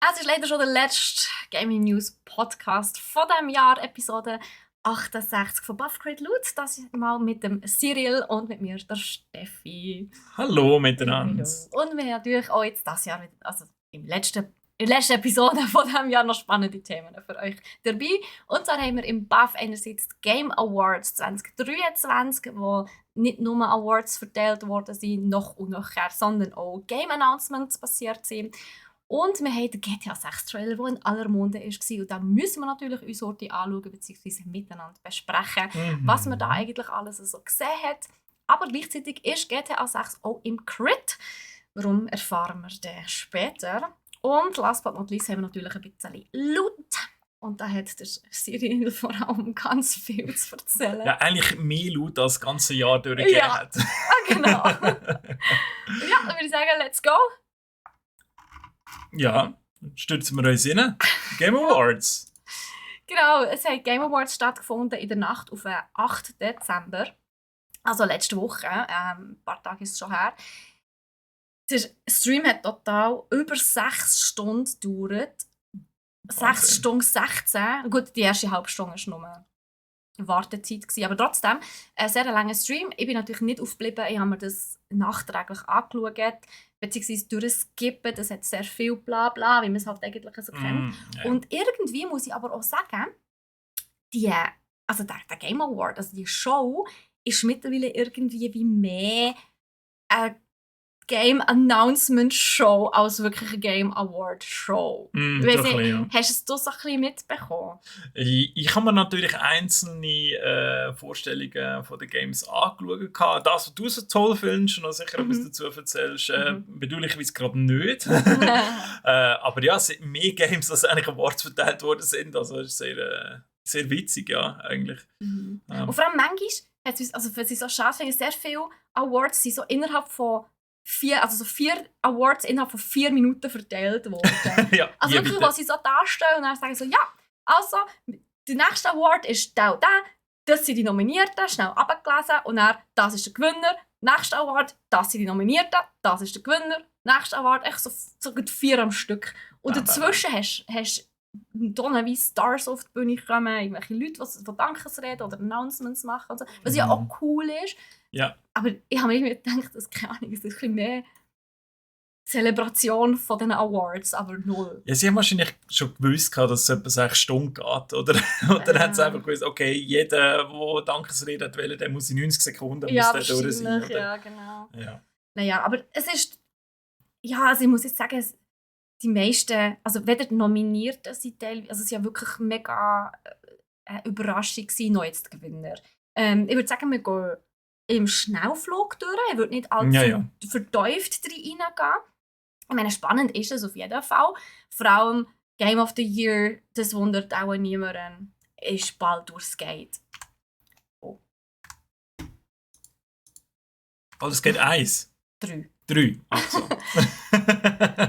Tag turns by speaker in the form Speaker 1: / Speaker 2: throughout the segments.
Speaker 1: Es ist leider schon der letzte Gaming News Podcast von diesem Jahr, Episode 68 von Buffgrade Loot. Das mal mit dem Cyril und mit mir, der Steffi.
Speaker 2: Hallo miteinander.
Speaker 1: Hallo. Und wir haben natürlich auch jetzt dieses Jahr, also in der letzten Episode von diesem Jahr noch spannende Themen für euch dabei. Und zwar haben wir im Buff einerseits die Game Awards 2023, wo nicht nur Awards verteilt worden sind, noch und nachher, sondern auch Game Announcements passiert sind. Und wir haben den GTA 6 Trailer, der in aller Munde war. Und da müssen wir natürlich uns heute anschauen bzw. miteinander besprechen, was man da eigentlich alles so gesehen hat. Aber gleichzeitig ist GTA 6 auch im Crit. Warum erfahren wir das später? Und last but not least haben wir natürlich ein bisschen Loot. Und da hat der Cyril vor allem ganz viel zu erzählen.
Speaker 2: Ja, eigentlich mehr Loot als das ganze Jahr durchgegeben hat.
Speaker 1: Ja, genau. Ja, dann würde ich sagen, let's go.
Speaker 2: Ja, stürzen wir uns rein. Game Awards.
Speaker 1: Genau, es haben Game Awards stattgefunden in der Nacht auf den 8. Dezember. Also letzte Woche, ein paar Tage ist es schon her. Der Stream hat total über 6 Stunden gedauert. 6 Stunden 16. Gut, die erste halbe Stunde war nur Wartezeit. Aber trotzdem, ein sehr langer Stream. Ich bin natürlich nicht aufgeblieben. Ich habe mir das nachträglich angeschaut, beziehungsweise durchskippen. Das hat sehr viel Blabla, wie man es halt eigentlich so kennt.
Speaker 2: Ja.
Speaker 1: Und irgendwie muss ich aber auch sagen, der Game Award, also die Show, ist mittlerweile irgendwie wie mehr eine Game Announcement Show als wirklich eine Game Award Show. Hast du das so ein bisschen mitbekommen?
Speaker 2: Ich habe mir natürlich einzelne Vorstellungen von den Games angeschaut. Das, was du so toll findest und auch sicher etwas dazu erzählst, bedauerlicherweise gerade nicht. Aber ja, es sind mehr Games, als eigentlich Awards verteilt worden sind. Also es ist sehr, sehr witzig, ja, eigentlich.
Speaker 1: Und vor allem manchmal, also für sie so schade finde, sehr viele Awards sind so innerhalb von 4 Awards innerhalb von 4 Minuten verteilt worden.
Speaker 2: Ja,
Speaker 1: also wirklich, was sie so darstellen und dann sagen so, ja, also, der nächste Award ist der und der, das sind die Nominierten, schnell abgelesen und dann, das ist der Gewinner, nächster Award, das sind die Nominierten, das ist der Gewinner, nächster Award, echt so 4 am Stück. Und dazwischen hast Tonnen wie Stars auf die Bühne kommen, irgendwelche Leute, die Dankesreden oder Announcements machen und so, was ja auch cool ist.
Speaker 2: Ja.
Speaker 1: Aber ich habe mir irgendwie gedacht, das ist ein bisschen mehr Zelebration von diesen Awards, aber null.
Speaker 2: Ja, sie haben wahrscheinlich schon gewusst, dass es etwa 6 Stunden geht, oder? Und dann haben sie einfach gewusst, okay, jeder, der Dankesrede will, der muss in 90 Sekunden
Speaker 1: ja,
Speaker 2: muss durch sein.
Speaker 1: Oder? Ja, genau.
Speaker 2: Ja.
Speaker 1: Naja, aber es ist, ja, also ich muss jetzt sagen, die meisten, also weder die Nominierten sind teilweise, also es war ja wirklich mega eine Überraschung gewesen, noch jetzt die Gewinner. Ich würde sagen, wir gehen im Schnellflug durch. Ich würde nicht allzu vertieft reingehen. Ich meine, spannend ist es auf jeden Fall. Vor allem Game of the Year, das wundert auch niemanden, ist Baldur's Gate. Oh.
Speaker 2: Baldur's Gate 1? 3. Ach so.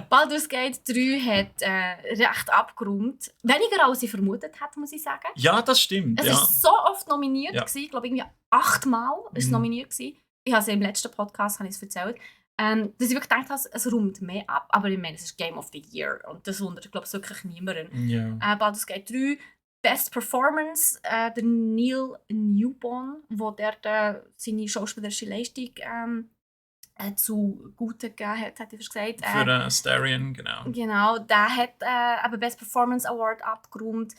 Speaker 1: Baldur's Gate 3 hat recht abgeräumt. Weniger als ich vermutet hätte, muss ich sagen.
Speaker 2: Ja, das stimmt.
Speaker 1: Es war so oft nominiert. Ich glaube, irgendwie 8 Mal war es nominiert. Ich habe es im letzten Podcast erzählt. Dass ich wirklich gedacht habe, es räumt mehr ab. Aber ich meine, es ist Game of the Year. Und das wundert, glaube ich, wirklich niemanden.
Speaker 2: Ja.
Speaker 1: Baldur's Gate 3, Best Performance, der Neil Newbon, der seine schauspielerische Leistung zu Gute gegeben hat ich gesagt.
Speaker 2: Für Starion, genau.
Speaker 1: Genau, der hat aber Best Performance Award abgeräumt.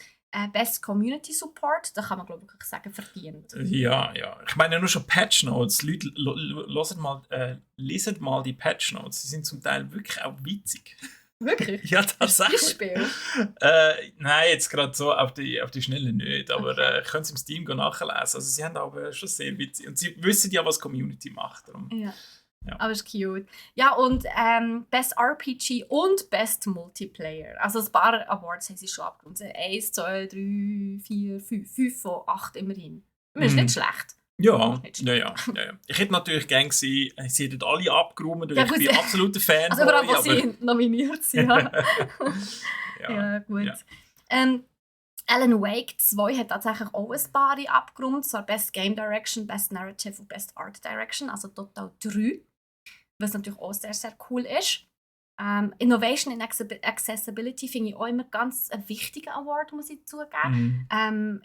Speaker 1: Best Community Support, da kann man glaube ich sagen, verdient.
Speaker 2: Ja. Ich meine nur schon Patch Notes. Leute, lesen mal die Patch Notes. Sie sind zum Teil wirklich auch witzig.
Speaker 1: Wirklich?
Speaker 2: Ja, tatsächlich.
Speaker 1: Beispiel?
Speaker 2: Nein, jetzt gerade so auf die Schnelle nicht, aber ich könnte es im Steam nachlesen. Also sie haben aber schon sehr witzig. Und sie wissen ja, was Community macht. Darum.
Speaker 1: Ja, aber ist cute. Ja, und Best RPG und Best Multiplayer. Also ein paar Awards haben sie schon abgerundet. 1, 2, 3, 4, 5 von 8 immerhin. Das ist nicht schlecht.
Speaker 2: Ja. Ich hätte natürlich gerne gesehen, sie hätten alle abgeräumt, weil ich bin absoluter Fan.
Speaker 1: Also überall, wo sie nominiert sind. Ja, gut. Ja. Alan Wake 2 hat tatsächlich auch ein paar abgeräumt. Zwar Best Game Direction, Best Narrative und Best Art Direction. Also total 3. Was natürlich auch sehr, sehr cool ist. Innovation in Accessibility finde ich auch immer ganz einen wichtigen Award, muss ich zugeben.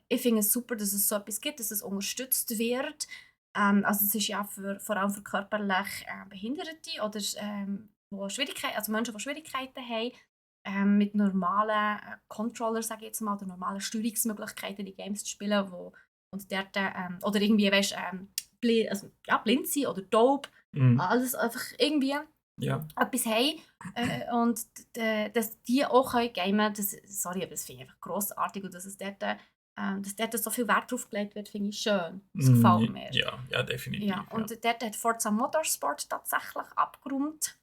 Speaker 1: Ich finde es super, dass es so etwas gibt, dass es unterstützt wird. Also es ist ja vor allem für körperlich Behinderte oder wo Schwierigkeiten, also Menschen, die Schwierigkeiten haben, mit normalen Controllers, sage ich jetzt mal, oder normalen Steuerungsmöglichkeiten die Games zu spielen, und dort, oder irgendwie, weißt, blind sein oder taub, alles einfach irgendwie etwas haben und dass die auch gamen können, sorry, aber das finde ich einfach grossartig und dass dort so viel Wert drauf gelegt wird, finde ich schön. Das gefällt mir.
Speaker 2: Ja, definitiv.
Speaker 1: Ja, und dort hat Forza Motorsport tatsächlich abgeräumt.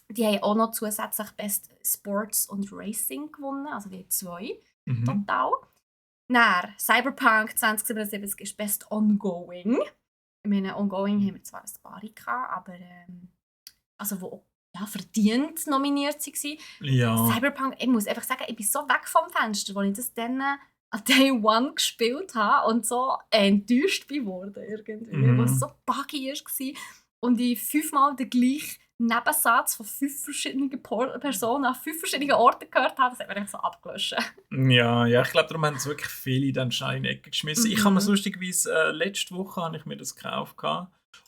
Speaker 1: Die haben auch noch zusätzlich Best Sports und Racing gewonnen, also die haben 2 total. Dann Cyberpunk 2077 ist Best Ongoing. Ich meine, Ongoing haben wir zwar ein paar gehabt, aber also wo verdient nominiert waren.
Speaker 2: Ja.
Speaker 1: Cyberpunk, ich muss einfach sagen, ich bin so weg vom Fenster, als ich das dann an Day One gespielt habe und so enttäuscht wurde irgendwie, was so buggy war und ich 5-mal den gleichen Nebensatz von 5 verschiedenen Personen an 5 verschiedenen Orten gehört habe, das hat mir einfach so abgelöscht.
Speaker 2: Ja, ich glaube, darum haben es wirklich viele dann schnell in die Ecke geschmissen. Ich habe mir lustigerweise letzte Woche habe ich mir das gekauft.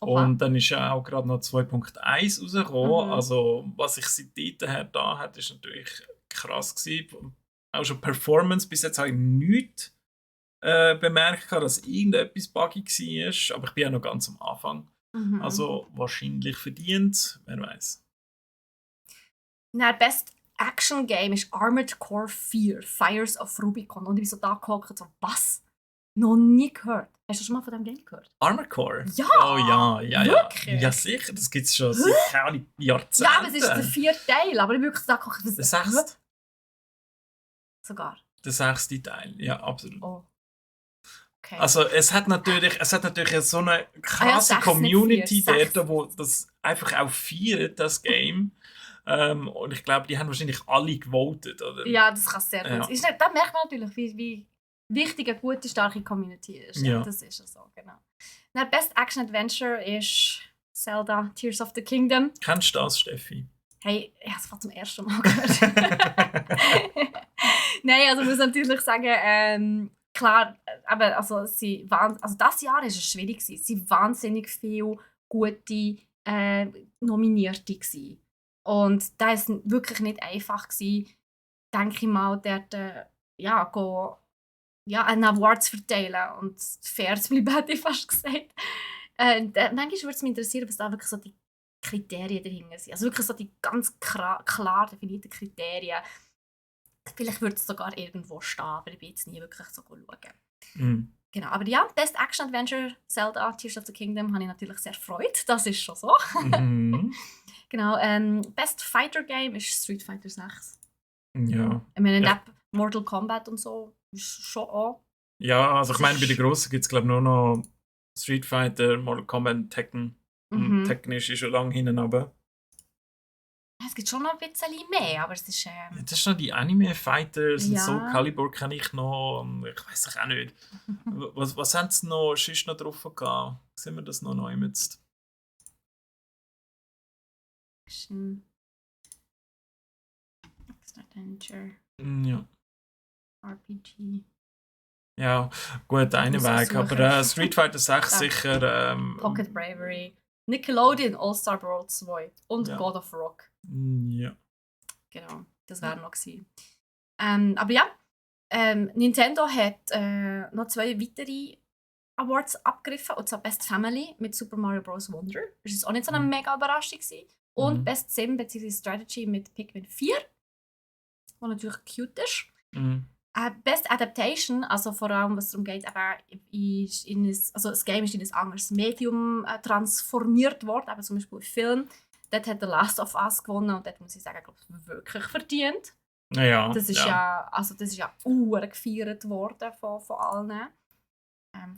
Speaker 2: Und dann ist ja auch gerade noch 2.1 rausgekommen. Also was ich seitdem her da hatte, ist natürlich krass gewesen. Auch schon Performance, bis jetzt habe ich nichts bemerkt, dass irgendetwas buggy war. Aber ich bin ja noch ganz am Anfang. Also wahrscheinlich verdient, wer weiß.
Speaker 1: Best Action Game ist Armored Core 4, Fires of Rubicon. Und ich bin so da gehockt, so, was? Noch nie gehört. Hast du schon mal von diesem Game gehört?
Speaker 2: Armored Core?
Speaker 1: Ja!
Speaker 2: Oh ja.
Speaker 1: Wirklich?
Speaker 2: Ja, sicher. Das gibt es schon seit keine Jahrzehnten.
Speaker 1: Ja, aber es ist der 4. Teil. Aber ich bin wirklich da gehockt.
Speaker 2: Der 6.
Speaker 1: Sogar?
Speaker 2: Der 6. Teil, ja, absolut.
Speaker 1: Oh. Okay.
Speaker 2: Also es hat natürlich so eine krasse Community dort, wo das einfach auch feiert, das Game. Und ich glaube, die haben wahrscheinlich alle gewotet, oder?
Speaker 1: Ja, das kann sehr gut sein. Da merkt man natürlich, wie wichtig eine gute, starke Community ist. Ja. Das ist ja so, genau. Dann Best Action Adventure ist Zelda Tears of the Kingdom.
Speaker 2: Kennst du das, Steffi?
Speaker 1: Hey, ich habe es zum ersten Mal gehört. Nein, also ich muss natürlich sagen, klar, aber also das Jahr war es schwierig. Es waren wahnsinnig viele gute Nominierte gewesen. Und da war es wirklich nicht einfach gewesen, denke ich mal, dort einen Award zu verteilen und fair zu bleiben, hätte ich fast gesagt. Manchmal würde es mich interessieren, was da wirklich so die Kriterien dahinter sind. Also wirklich so die ganz klar definierten Kriterien. Vielleicht würde es sogar irgendwo stehen, aber ich bin jetzt nie wirklich so schauen. Genau, aber ja, Best Action Adventure Zelda Tears of the Kingdom habe ich natürlich sehr gefreut. Das ist schon so. Genau, Best Fighter Game ist Street Fighter 6.
Speaker 2: Ja.
Speaker 1: Ich meine, Mortal Kombat und so ist schon auch.
Speaker 2: Ja, also ich meine, bei den Grossen gibt es glaube ich nur noch Street Fighter, Mortal Kombat und Tekken. Und Tekken ist schon lange hinten runter.
Speaker 1: Es gibt schon noch ein bisschen mehr, aber es ist...
Speaker 2: Das ist noch die Anime-Fighters und so. Calibur kenne ich noch. Und ich weiß auch nicht. Was haben sie noch sonst noch drauf gehabt? Sehen wir das noch jetzt?
Speaker 1: Action. Adventure.
Speaker 2: Ja.
Speaker 1: RPG.
Speaker 2: Ja, gut, einen Weg. Aber Street Fighter 6 sicher.
Speaker 1: Pocket Bravery. Nickelodeon All-Star Brawl 2 und God of Rock.
Speaker 2: Ja.
Speaker 1: Genau, das wäre noch gewesen. Aber ja, Nintendo hat noch 2 weitere Awards abgegriffen, und zwar Best Family mit Super Mario Bros. Wonder. Das war auch nicht so eine mega Überraschung gewesen. Und Best Sim bzw. Strategy mit Pikmin 4, was natürlich cute ist. Best Adaptation, also vor allem, was darum geht, das Game ist in ein anderes Medium transformiert worden, aber zum Beispiel ein Film. Dort hat The Last of Us gewonnen und dort muss ich sagen, ich glaube, wirklich verdient.
Speaker 2: Ja,
Speaker 1: das ist ja gefeiert worden von allen.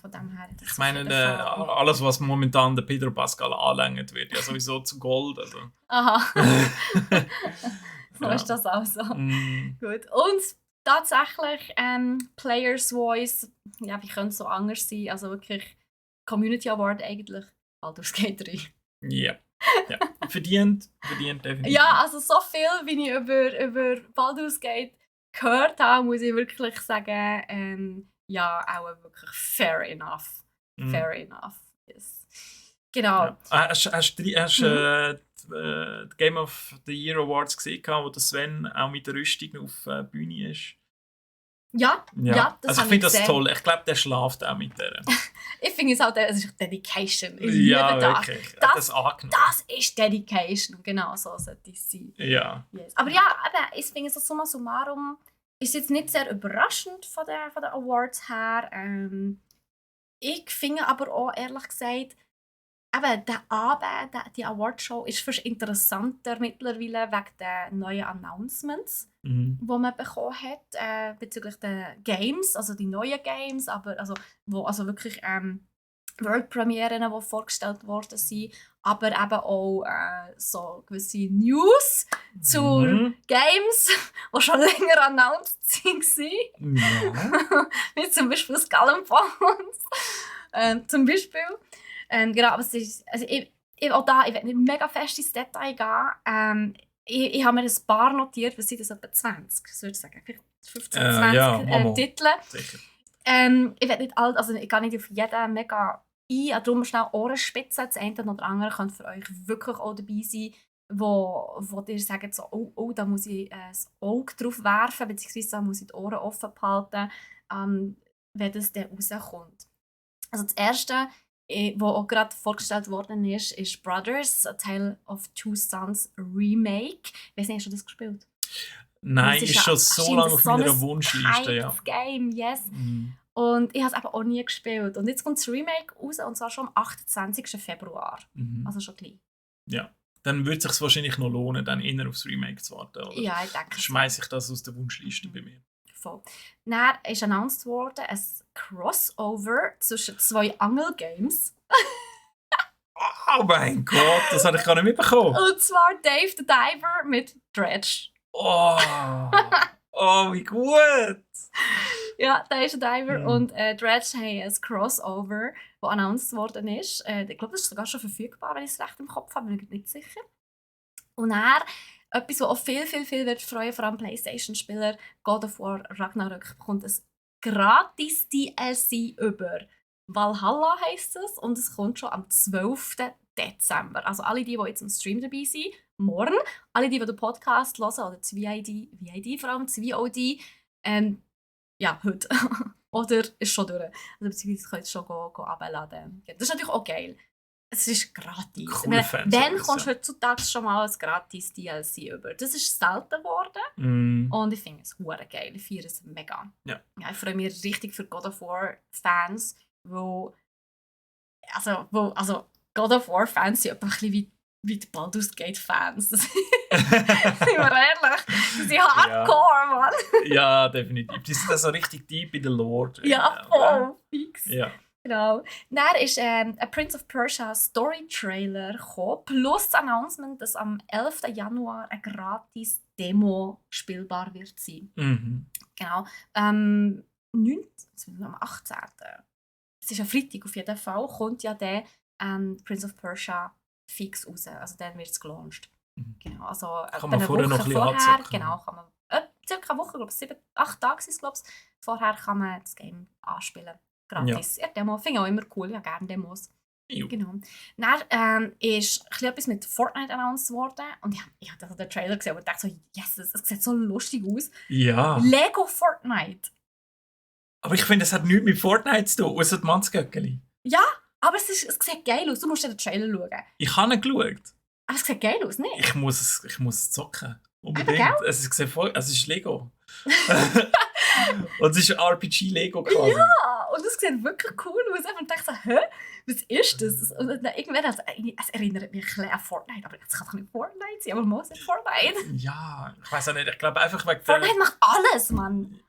Speaker 1: Von dem her,
Speaker 2: ich meine, alles, was momentan der Pedro Pascal anlängt, wird ja sowieso zu Gold. Also.
Speaker 1: Aha. So ist das auch so. Gut. Und tatsächlich Players Voice, ja, wie könnte es so anders sein? Also wirklich Community Award eigentlich, Baldur's Gate 3.
Speaker 2: Ja. Ja, verdient definitiv.
Speaker 1: Ja, also so viel, wie ich über Baldur's Gate gehört habe, muss ich wirklich sagen, ja, auch wirklich fair enough. Fair enough. Yes. Genau.
Speaker 2: Ja. Hast du die Game of the Year Awards gesehen, wo der Sven auch mit der Rüstung auf der Bühne ist?
Speaker 1: Ja, das
Speaker 2: also ich
Speaker 1: habe
Speaker 2: finde das
Speaker 1: gesehen.
Speaker 2: toll. Ich glaube, der schlaft auch mit der.
Speaker 1: Ich finde es auch, es ist Dedication. Ich liebe das.
Speaker 2: Wirklich. Das angenommen.
Speaker 1: Das ist Dedication. Genau so sollte es sein.
Speaker 2: Ja.
Speaker 1: Yes. Aber ja, eben, ich finde es so summa summarum ist jetzt nicht sehr überraschend von den Awards her. Ich finde aber auch, ehrlich gesagt, eben, der Abend, die Awardshow ist fast interessanter mittlerweile wegen den neuen Announcements, die man bekommen hat bezüglich der Games, also die neuen Games, aber wo wirklich World-Premieren, die vorgestellt worden sind, aber eben auch so gewisse News zu Games, die schon länger announced waren.
Speaker 2: Ja.
Speaker 1: Wie zum Beispiel Skull and Bones. Zum Beispiel. Genau, aber es ist, also ich will nicht mega fest ins Detail gehen. Ich habe mir ein paar notiert, was sind das, etwa 20, würde ich sagen, vielleicht 15, 20 Titel.
Speaker 2: Sicher.
Speaker 1: Ich will nicht alt, also ich gehe nicht auf jeden mega ein, darum schnell Ohrenspitzen. Das eine oder andere könnte für euch wirklich auch dabei sein, wo ihr sagt, so, oh, da muss ich das Auge drauf werfen, beziehungsweise da muss ich die Ohren offen behalten, wenn das dann rauskommt. Also das erste, wo auch gerade vorgestellt worden ist Brothers, A Tale of Two Sons Remake. Ich weiß nicht, hast du das gespielt?
Speaker 2: Nein, ist schon so lange auf meiner Wunschliste. Ja.
Speaker 1: Game, yes. Und ich habe es eben auch nie gespielt. Und jetzt kommt das Remake raus, und zwar schon am 28. Februar. Also schon gleich.
Speaker 2: Ja. Dann würde es sich wahrscheinlich noch lohnen, dann eher aufs Remake zu warten. Oder?
Speaker 1: Ja, ich denke.
Speaker 2: Schmeiße ich das aus der Wunschliste bei mir.
Speaker 1: Voll. Dann ist announced worden ein Crossover zwischen 2 Angelgames.
Speaker 2: Oh mein Gott, das habe ich gar nicht mitbekommen.
Speaker 1: Und zwar Dave the Diver mit Dredge.
Speaker 2: Oh, wie gut!
Speaker 1: Ja, Dave the Diver und Dredge haben ein Crossover, das announced worden ist. Ich glaube, das ist sogar schon verfügbar, wenn ich es recht im Kopf habe, bin ich nicht sicher. Und dann etwas, was auch viel wird freuen, vor allem PlayStation-Spieler, God of War Ragnarök bekommt ein gratis DLC über. Valhalla heisst es, und es kommt schon am 12. Dezember. Also alle, die jetzt im Stream dabei sind, morgen. Alle, die den Podcast hören, oder das VID vor allem, das VOD, ja, heute. Oder ist schon durch. Also beziehungsweise könnt ihr schon abladen. Das ist natürlich auch geil. Es ist gratis.
Speaker 2: Cool,
Speaker 1: wenn kommst du heutzutage schon mal ein gratis DLC über. Das ist selten geworden. Und ich finde es verdammt geil. Ich feiere es mega.
Speaker 2: Ja.
Speaker 1: Ja, ich freue mich richtig für God of War Fans, wo God of War Fans sind etwa ein bisschen wie die Baldur's Gate Fans. Sind wir ehrlich? Die sind hardcore, Mann.
Speaker 2: Ja, definitiv. Die sind so richtig deep in der Lore.
Speaker 1: Ja, voll fix.
Speaker 2: Ja.
Speaker 1: Genau. Dann ist ein Prince of Persia Story Trailer gekommen, plus das Announcement, dass am 11. Januar eine gratis Demo spielbar wird sein. Genau. Am 18. Es ist ein Freitag auf jeden Fall, kommt ja der Prince of Persia fix raus. Also dann wird es gelauncht. Genau. Also
Speaker 2: kann man vorher noch ein bisschen
Speaker 1: vorher, genau, kann man circa eine Woche, glaube ich, 7-8 Tage sind es, glaube ich, vorher kann man das Game anspielen. Gratis. Ja, Demo finde ich auch immer cool. Ich habe gerne Demos. Genau. Dann ist etwas mit Fortnite announced worden. Und ich habe den Trailer gesehen und dachte so, yes, es sieht so lustig aus.
Speaker 2: Ja.
Speaker 1: Lego Fortnite.
Speaker 2: Aber ich finde, es hat nichts mit Fortnite zu tun, außer die Manzgöckeli.
Speaker 1: Ja, aber es sieht geil aus. Du musst den Trailer schauen.
Speaker 2: Ich habe ihn geschaut.
Speaker 1: Aber es sieht geil aus, nicht?
Speaker 2: Ich muss es zocken. Unbedingt. Es ist Lego. Und es ist RPG-Lego quasi.
Speaker 1: Ja, und es sieht wirklich cool aus. Und ich dachte so, hä? Was ist das? Und dann irgendwann, es erinnert mich ein bisschen an Fortnite, aber es kann doch nicht Fortnite sein, aber muss nicht Fortnite.
Speaker 2: Ja, ich weiß auch nicht. Ich glaube einfach wegen
Speaker 1: Fortnite macht alles, Mann.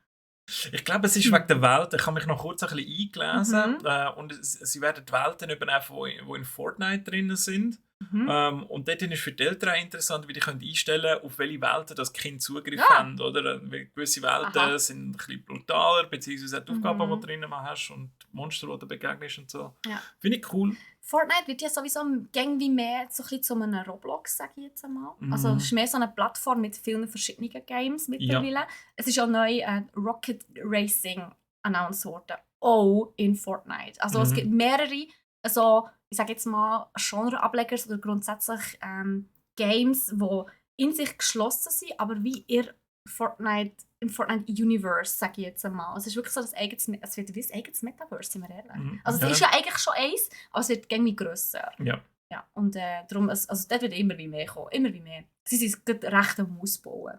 Speaker 2: Ich glaube, es ist wegen der Welt. Ich habe mich noch kurz ein bisschen eingelesen. Und sie werden die Welten übernehmen, die in Fortnite drin sind. Und dort ist für die Eltern auch interessant, wie die können einstellen, auf welche Welten das Kind Zugriff haben. Oder? Gewisse Welten sind ein bisschen brutaler, beziehungsweise die Aufgaben, die du drin hast und Monster, die du begegnest und so.
Speaker 1: Ja.
Speaker 2: Finde ich cool.
Speaker 1: Fortnite wird ja sowieso irgendwie mehr so ein bisschen zu einem Roblox, sage ich jetzt einmal. Also es ist mehr so eine Plattform mit vielen verschiedenen Games mittlerweile. Ja. Es ist auch neu Rocket Racing announced worden. Auch in Fortnite. Also es gibt mehrere, also, ich sage jetzt mal, Genre-Ableger oder grundsätzlich Games, die in sich geschlossen sind, aber wie im Fortnite-Universe, sage ich jetzt einmal. Es ist wirklich so, es wird wie ein eigenes Metaverse, sind wir ehrlich. Also es ist ja eigentlich schon eins, aber es wird irgendwie grösser. Ja. Und darum, also dort wird immer wie mehr kommen, immer wie mehr. Sie sind gerade recht am Ausbauen.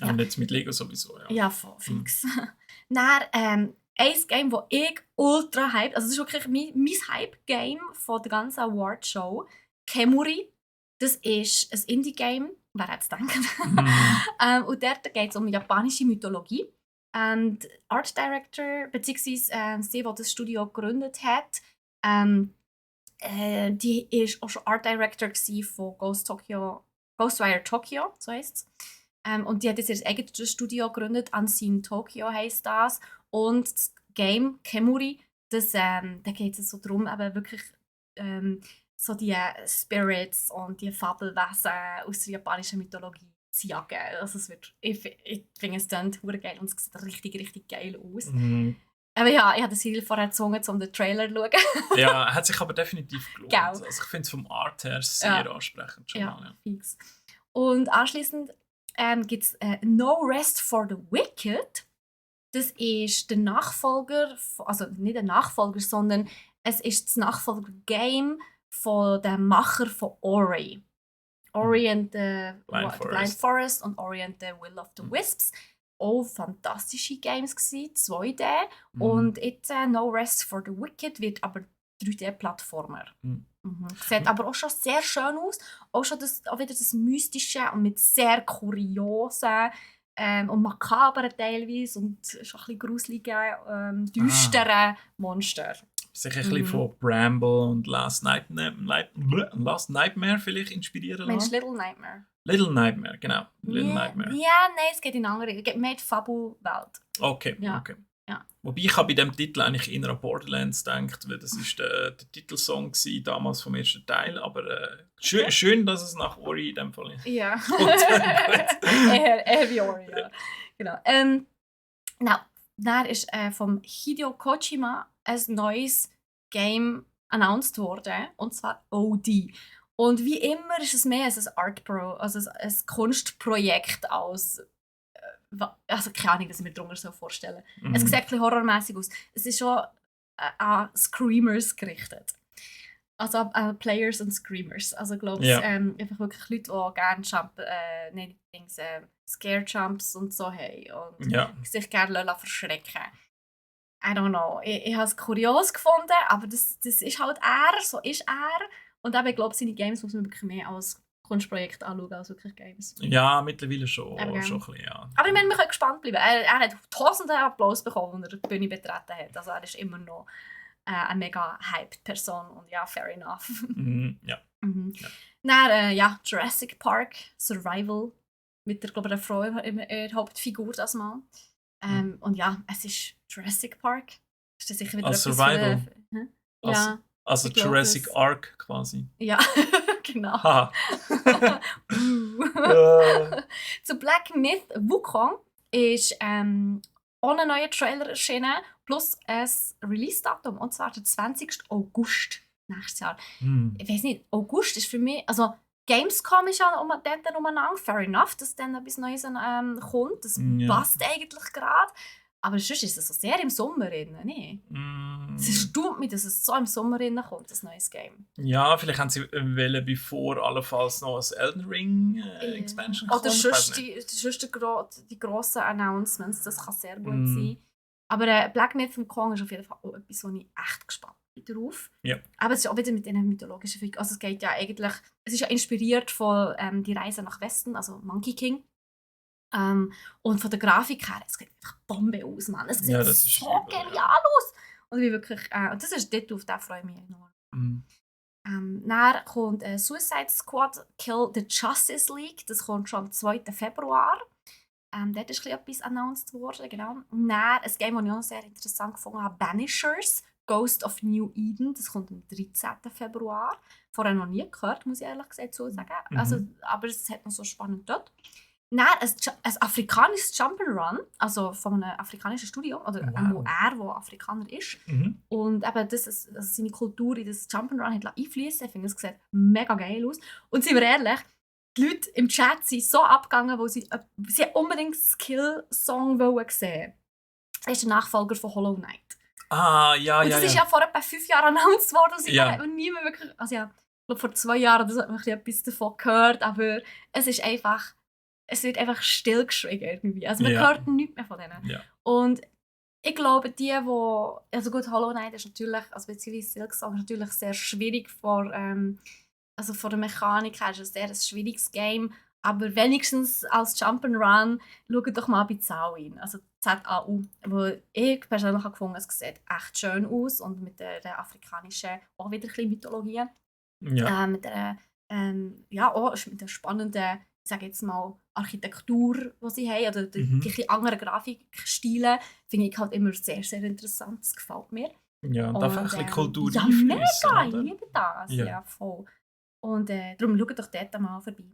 Speaker 2: Ja. Und jetzt mit Lego sowieso, ja.
Speaker 1: Ja, fix. Dann, ein Game, das ich ultra hype, also das ist wirklich mein Hype-Game von der ganzen Award-Show, Kemuri. Das ist ein Indie-Game, wer hätte es gedacht. Und dort geht es um japanische Mythologie. Und Art Director, beziehungsweise sie, die das Studio gegründet hat, die war auch schon Art Director von Ghostwire Tokyo, so heisst es. Und die hat jetzt ihr eigenes Studio gegründet, Unseen Tokyo heisst das. Und das Game Kemuri, da geht es so darum, aber wirklich so die Spirits und die Fabelwesen aus der japanischen Mythologie zu jagen. Also ich finde es dann geil und es sieht richtig, richtig geil aus. Aber ja, ich habe Cyril vorher gezwungen, um den Trailer zu schauen.
Speaker 2: Ja, hat sich aber definitiv gelohnt. Also ich finde es vom Art her sehr ansprechend schon mal. Ja,
Speaker 1: fix. Und anschliessend gibt es No Rest for the Wicked. Das ist der Nachfolger, also nicht der Nachfolger, sondern es ist das Nachfolger-Game von dem Macher von Ori. Ori and the Blind Forest und Ori and the Will of the Wisps. Auch fantastische Games gewesen, 2D. Und jetzt No Rest for the Wicked wird aber 3D-Plattformer. Sieht aber auch schon sehr schön aus. Auch wieder das Mystische und mit sehr kuriosen und makaberen teilweise und schon ein bisschen gruseligen, düsteren Monster.
Speaker 2: Sich ein bisschen von Bramble und Last Nightmare vielleicht inspirieren lassen?
Speaker 1: Mensch, Little Nightmare.
Speaker 2: Little Nightmare, genau. Nightmare.
Speaker 1: Ja, nein, es geht in eine andere. Es geht mehr in die Fabelwelt.
Speaker 2: Okay. Ja. Wobei ich habe bei diesem Titel eigentlich eher an Borderlands gedacht, weil das ist der Titelsong damals vom ersten Teil. Aber schön, dass es nach Ori in dem Fall ist.
Speaker 1: Ja. eher wie Ori, ja. Genau. Dann ist vom Hideo Kojima ein neues Game announced worden, und zwar OD. Und wie immer ist es mehr als ein ein Kunstprojekt als also keine Ahnung, dass ich mir darunter so vorstellen. Es sieht ein bisschen horrormäßig aus. Es ist schon an Screamers gerichtet. Also an Players und Screamers. Also ich glaube, einfach wirklich Leute, die gerne Scare Jumps und so haben und sich gerne verschrecken. I don't know. Ich habe es kurios gefunden, aber das ist halt er, so ist er. Und ich glaube, seine Games muss man wirklich mehr als Kunstprojekt anschauen als wirklich Games.
Speaker 2: Ja, mittlerweile schon ein bisschen, ja.
Speaker 1: Aber ich meine, wir können gespannt bleiben. Er hat tausende Applaus bekommen, als er die Bühne betreten hat. Also er ist immer noch eine mega hyped Person und ja, fair enough.
Speaker 2: Ja.
Speaker 1: Dann Jurassic Park Survival mit der, glaube ich, der Frau in der Hauptfigur das Mal. Und ja, es ist Jurassic Park. Ist das sicher wieder
Speaker 2: als Survival? Also Jurassic Ark quasi.
Speaker 1: Ja, genau. Zu Black Myth Wukong ist auch ein neuer Trailer erschienen, plus ein Release-Datum, und zwar der 20. August nächstes Jahr. Ich weiß nicht, August ist für mich, also Gamescom ist ja dort umeinander, fair enough, dass dann etwas Neues kommt, das passt eigentlich gerade. Aber sonst ist es so sehr im Sommer drin, nicht? Es erstaunt mich, dass es so im Sommer kommt, das neues Game.
Speaker 2: Ja, vielleicht haben sie bevor allenfalls noch ein Elden Ring Expansion kommt.
Speaker 1: Oder sonst die grossen Announcements, das kann sehr gut sein. Aber Black Myth Wukong ist auf jeden Fall auch etwas, wo ich echt gespannt bin darauf.
Speaker 2: Ja.
Speaker 1: Aber es ist auch wieder mit diesen mythologischen Figuren. Also es geht ja eigentlich, es ist ja inspiriert von die Reise nach Westen, also Monkey King. Und von der Grafik her, es sieht einfach Bombe aus, Mann. Es sieht so genial aus. Und wie wirklich, und das ist dort, auf den freue ich mich enorm. Dann kommt Suicide Squad Kill the Justice League. Das kommt schon am 2. Februar. Dort ist etwas announced worden. Genau. Und dann ein Game, das ich auch sehr interessant gefunden habe, Banishers Ghost of New Eden. Das kommt am 13. Februar. Vorher noch nie gehört, muss ich ehrlich gesagt so sagen. Also, aber es hat noch so spannend dort. Dann ein afrikanisches Jump'n'Run, also von einem afrikanischen Studio, oder wow. Der Afrikaner ist. Und eben seine Kultur in das Jump'n'Run hat einfließen. Ich finde, es sieht mega geil aus. Und seien wir ehrlich, die Leute im Chat sind so abgegangen, weil sie unbedingt einen Skill-Song sehen. Das ist der Nachfolger von Hollow Knight.
Speaker 2: Ja.
Speaker 1: Und das ist ja vor etwa 5 Jahren announced worden. Und da hat man nie mehr wirklich... Also ja, ich glaube, vor 2 Jahren hat man etwas davon gehört, aber es wird einfach stillgeschwiegen irgendwie. Also man hört nichts mehr von denen. Ja. Und ich glaube, also gut, Hollow Knight ist natürlich, also beziehungsweise Silksong ist natürlich sehr schwierig von der Mechanik her, ist es ein schwieriges Game. Aber wenigstens als Jump'n'Run, schaut doch mal bei Zauin, also ZAU. Wo ich persönlich habe gefunden, es sieht echt schön aus und mit der afrikanischen, auch wieder ein bisschen Mythologie. Ja. Mit der mit der spannenden, ich sage jetzt mal, Architektur, die sie haben, oder die anderen Grafikstile, finde ich halt immer sehr, sehr interessant. Das gefällt mir.
Speaker 2: Ja, und einfach ein bisschen Kultur
Speaker 1: ja, mega, ich liebe das. Ja, voll. Und darum schaut doch dort mal vorbei.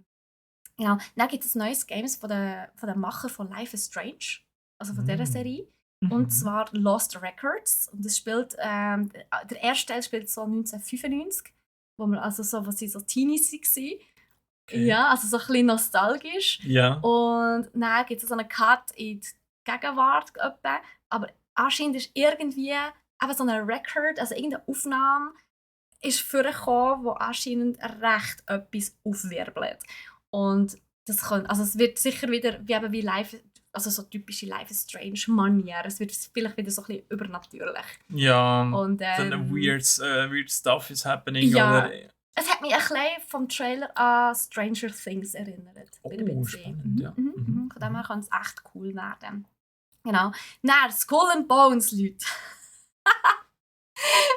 Speaker 1: Genau. Dann gibt es ein neues Game von den Macher von Life is Strange, also von dieser Serie. Und zwar Lost Records. Und das spielt, der erste Teil spielt so 1995, wo sie so Teenies waren. Okay. Ja, also so ein bisschen nostalgisch. Ja. Und dann gibt es so einen Cut in die Gegenwart. Aber anscheinend ist irgendwie eben so ein Record, also irgendeine Aufnahme, ist vorgekommen, wo anscheinend recht etwas aufwirbelt. Und es wird sicher wieder wie live, also so typische Life is Strange Manier. Es wird vielleicht wieder so ein bisschen übernatürlich. Ja,
Speaker 2: und dann weird stuff is happening.
Speaker 1: Ja, oder? Es hat mich ein bisschen vom Trailer an Stranger Things erinnert.
Speaker 2: Spannend, ja.
Speaker 1: Von dem her kann es echt cool werden. Genau. Dann Skull and Bones, Leute.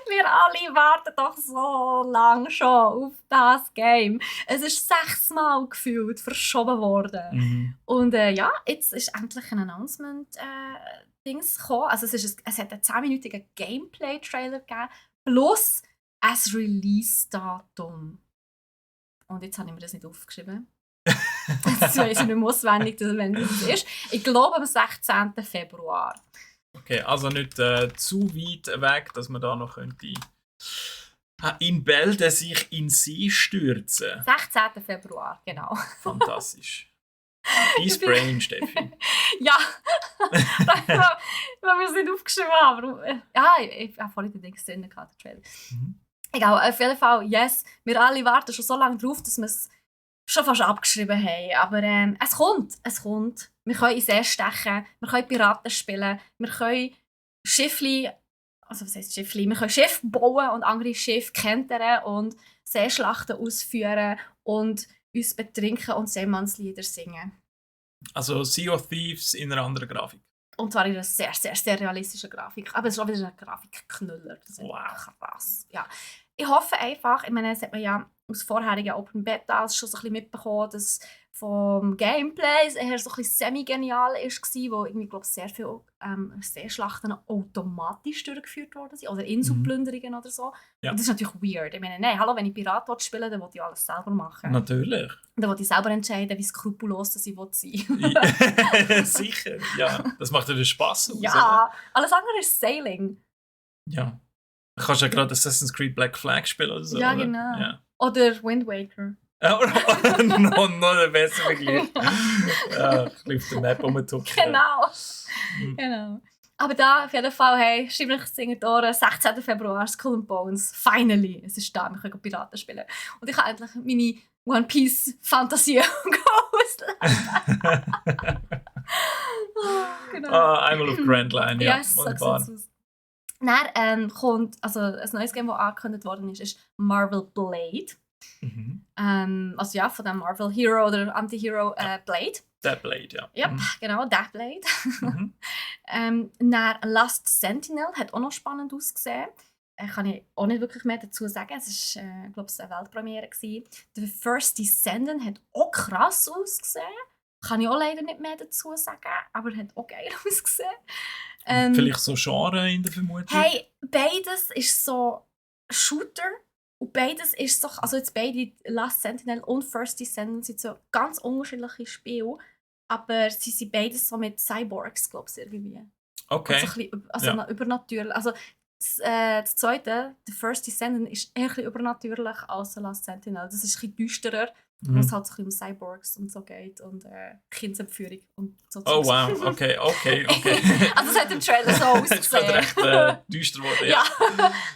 Speaker 1: Wir alle warten doch so lange schon auf das Game. Es ist 6 Mal gefühlt verschoben worden. Und jetzt ist endlich ein Announcement-Dings gekommen. Also es hat einen 10-minütigen Gameplay-Trailer gegeben, plus ein Release-Datum. Und jetzt habe ich mir das nicht aufgeschrieben. Jetzt weiss ich nicht mehr auswendig, wenn das ist. Ich glaube am 16. Februar.
Speaker 2: Okay, also nicht zu weit weg, dass man da noch könnte in Bälde sich in See stürzen.
Speaker 1: 16. Februar, genau.
Speaker 2: Fantastisch. Dein Brain, Steffi.
Speaker 1: Ja, weil wir es nicht aufgeschrieben haben. Ja, ich habe vorhin den Dings drin gehabt, den Trailer. Egal, auf jeden Fall, yes. Wir alle warten schon so lange drauf, dass wir es schon fast abgeschrieben haben. Aber es kommt. Wir können in See stechen, wir können Piraten spielen, wir können Schiffli, also was heisst Schiffli? Wir können Schiffe bauen und andere Schiffe kentern und Seeschlachten ausführen und uns betrinken und Seemannslieder singen.
Speaker 2: Also Sea of Thieves in einer anderen Grafik.
Speaker 1: Und zwar in einer sehr, sehr, sehr realistischen Grafik. Aber es ist auch wieder ein Grafikknüller. Das ist krass. Ja. Ich hoffe einfach, ich meine, das hat man ja aus vorherigen Open Betas schon so ein bisschen mitbekommen, dass vom Gameplay eher so ein bisschen semi-genial war, wo irgendwie, glaube ich, sehr viele Seeschlachten automatisch durchgeführt worden sind. Oder Inselplünderungen oder so. Ja. Und das ist natürlich weird. Ich meine, nein, hallo, wenn ich Pirat spielen will, dann will ich alles selber machen.
Speaker 2: Natürlich.
Speaker 1: Dann will ich selber entscheiden, wie skrupellos ich sein
Speaker 2: will. Sicher, ja. Das macht ja den Spass aus.
Speaker 1: Ja, oder? Alles andere ist Sailing.
Speaker 2: Ja. Du kannst ja gerade Assassin's Creed Black Flag spielen oder so.
Speaker 1: Ja,
Speaker 2: oder?
Speaker 1: Genau. Ja. Oder Wind Waker.
Speaker 2: noch ein besser Vergleich. Ja, ich liebe den Map rumtucken.
Speaker 1: Genau. Aber da auf jeden Fall, hey, schreibt euch in die Ohren, 16. Februar, Skull and Bones. Finally, es ist da, wir können Piraten spielen. Und ich habe endlich meine One Piece Fantasie ausleben.
Speaker 2: Genau. Einmal auf Grand Line, ja.
Speaker 1: Yes, wunderbar. Dann kommt, also ein neues Game, das angekündigt worden ist Marvel Blade. Also ja, von dem Marvel Hero oder Anti-Hero Blade.
Speaker 2: Der Blade, ja.
Speaker 1: Ja, genau, der Blade. Dann Last Sentinel hat auch noch spannend ausgesehen. Kann ich auch nicht wirklich mehr dazu sagen. Es war, glaube ich, eine Weltpremiere. The First Descendant hat auch krass ausgesehen. Kann ich auch leider nicht mehr dazu sagen, aber hat auch geil ausgesehen.
Speaker 2: Vielleicht so Genre in der Vermutung?
Speaker 1: Hey, beides ist so Shooter und beides ist so, also jetzt beide Last Sentinel und First Descendant sind so ganz unterschiedliche Spiele, aber sie sind beides so mit Cyborgs, glaube ich, irgendwie.
Speaker 2: Okay.
Speaker 1: Und so ein bisschen, übernatürlich. Also das zweite, der First Descendant, ist eher ein bisschen übernatürlich als der Last Sentinel. Das ist ein bisschen düsterer, wo es halt so ein bisschen um Cyborgs und so geht und Kindsentführung und so.
Speaker 2: Oh wow, okay.
Speaker 1: Also es hat im Trailer so ausgesehen.
Speaker 2: Es ist gerade recht düster geworden,
Speaker 1: ja.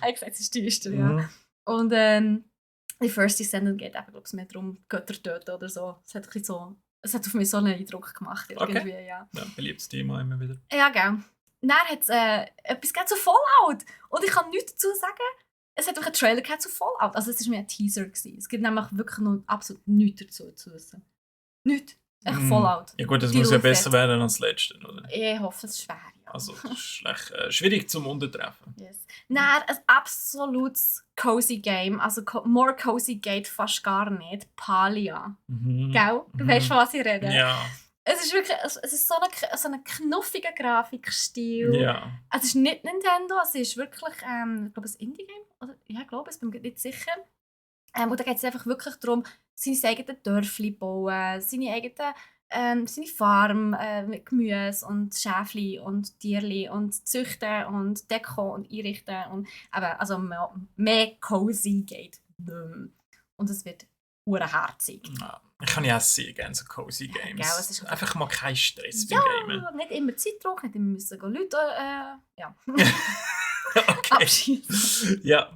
Speaker 1: Er hat gesagt, es ist düster, ja. Und die First Descendant geht eben, glaube ich, mehr darum, Götter töten oder so. Es hat auf mich so einen Eindruck gemacht. Irgendwie, ja.
Speaker 2: Ja, beliebtes Thema immer wieder.
Speaker 1: Ja, genau. Dann hat es etwas zu Fallout. Und ich kann nichts dazu sagen. Es hat auch einen Trailer zu Fallout. Also es war mehr ein Teaser gewesen. Es gibt nämlich wirklich noch absolut nichts dazu zu wissen. Nichts. Echt Fallout.
Speaker 2: Ja gut, das muss ja besser werden als das letzte, oder?
Speaker 1: Ich hoffe, es ist schwer, ja.
Speaker 2: Also das ist schwierig zum Untertreffen.
Speaker 1: Yes. Dann ein absolutes cozy Game. Also more cozy geht fast gar nicht. Palia. Gell? Du weißt, von was ich rede?
Speaker 2: Ja.
Speaker 1: Es ist wirklich so ein knuffiger Grafikstil.
Speaker 2: Ja.
Speaker 1: Es ist nicht Nintendo, es ist wirklich, ich glaube, ein Indie-Game. Ja, ich glaube, ich bin mir nicht sicher. Und da geht es einfach wirklich darum, seine eigenen Dörfli bauen, seine eigene seine Farm mit Gemüse und Schäfli und Tierli und züchten und Deko und einrichten. Und eben, also mehr cozy geht. Und es wird urherzig.
Speaker 2: Ja. Ich kann ja auch sehr gerne so cozy Games.
Speaker 1: Ja, es ist
Speaker 2: einfach mal kein Stress beim Gamen.
Speaker 1: Ja, nicht immer Zeitdruck, nicht immer müssen Leute ja.
Speaker 2: Okay.
Speaker 1: Abschießen.
Speaker 2: Ja.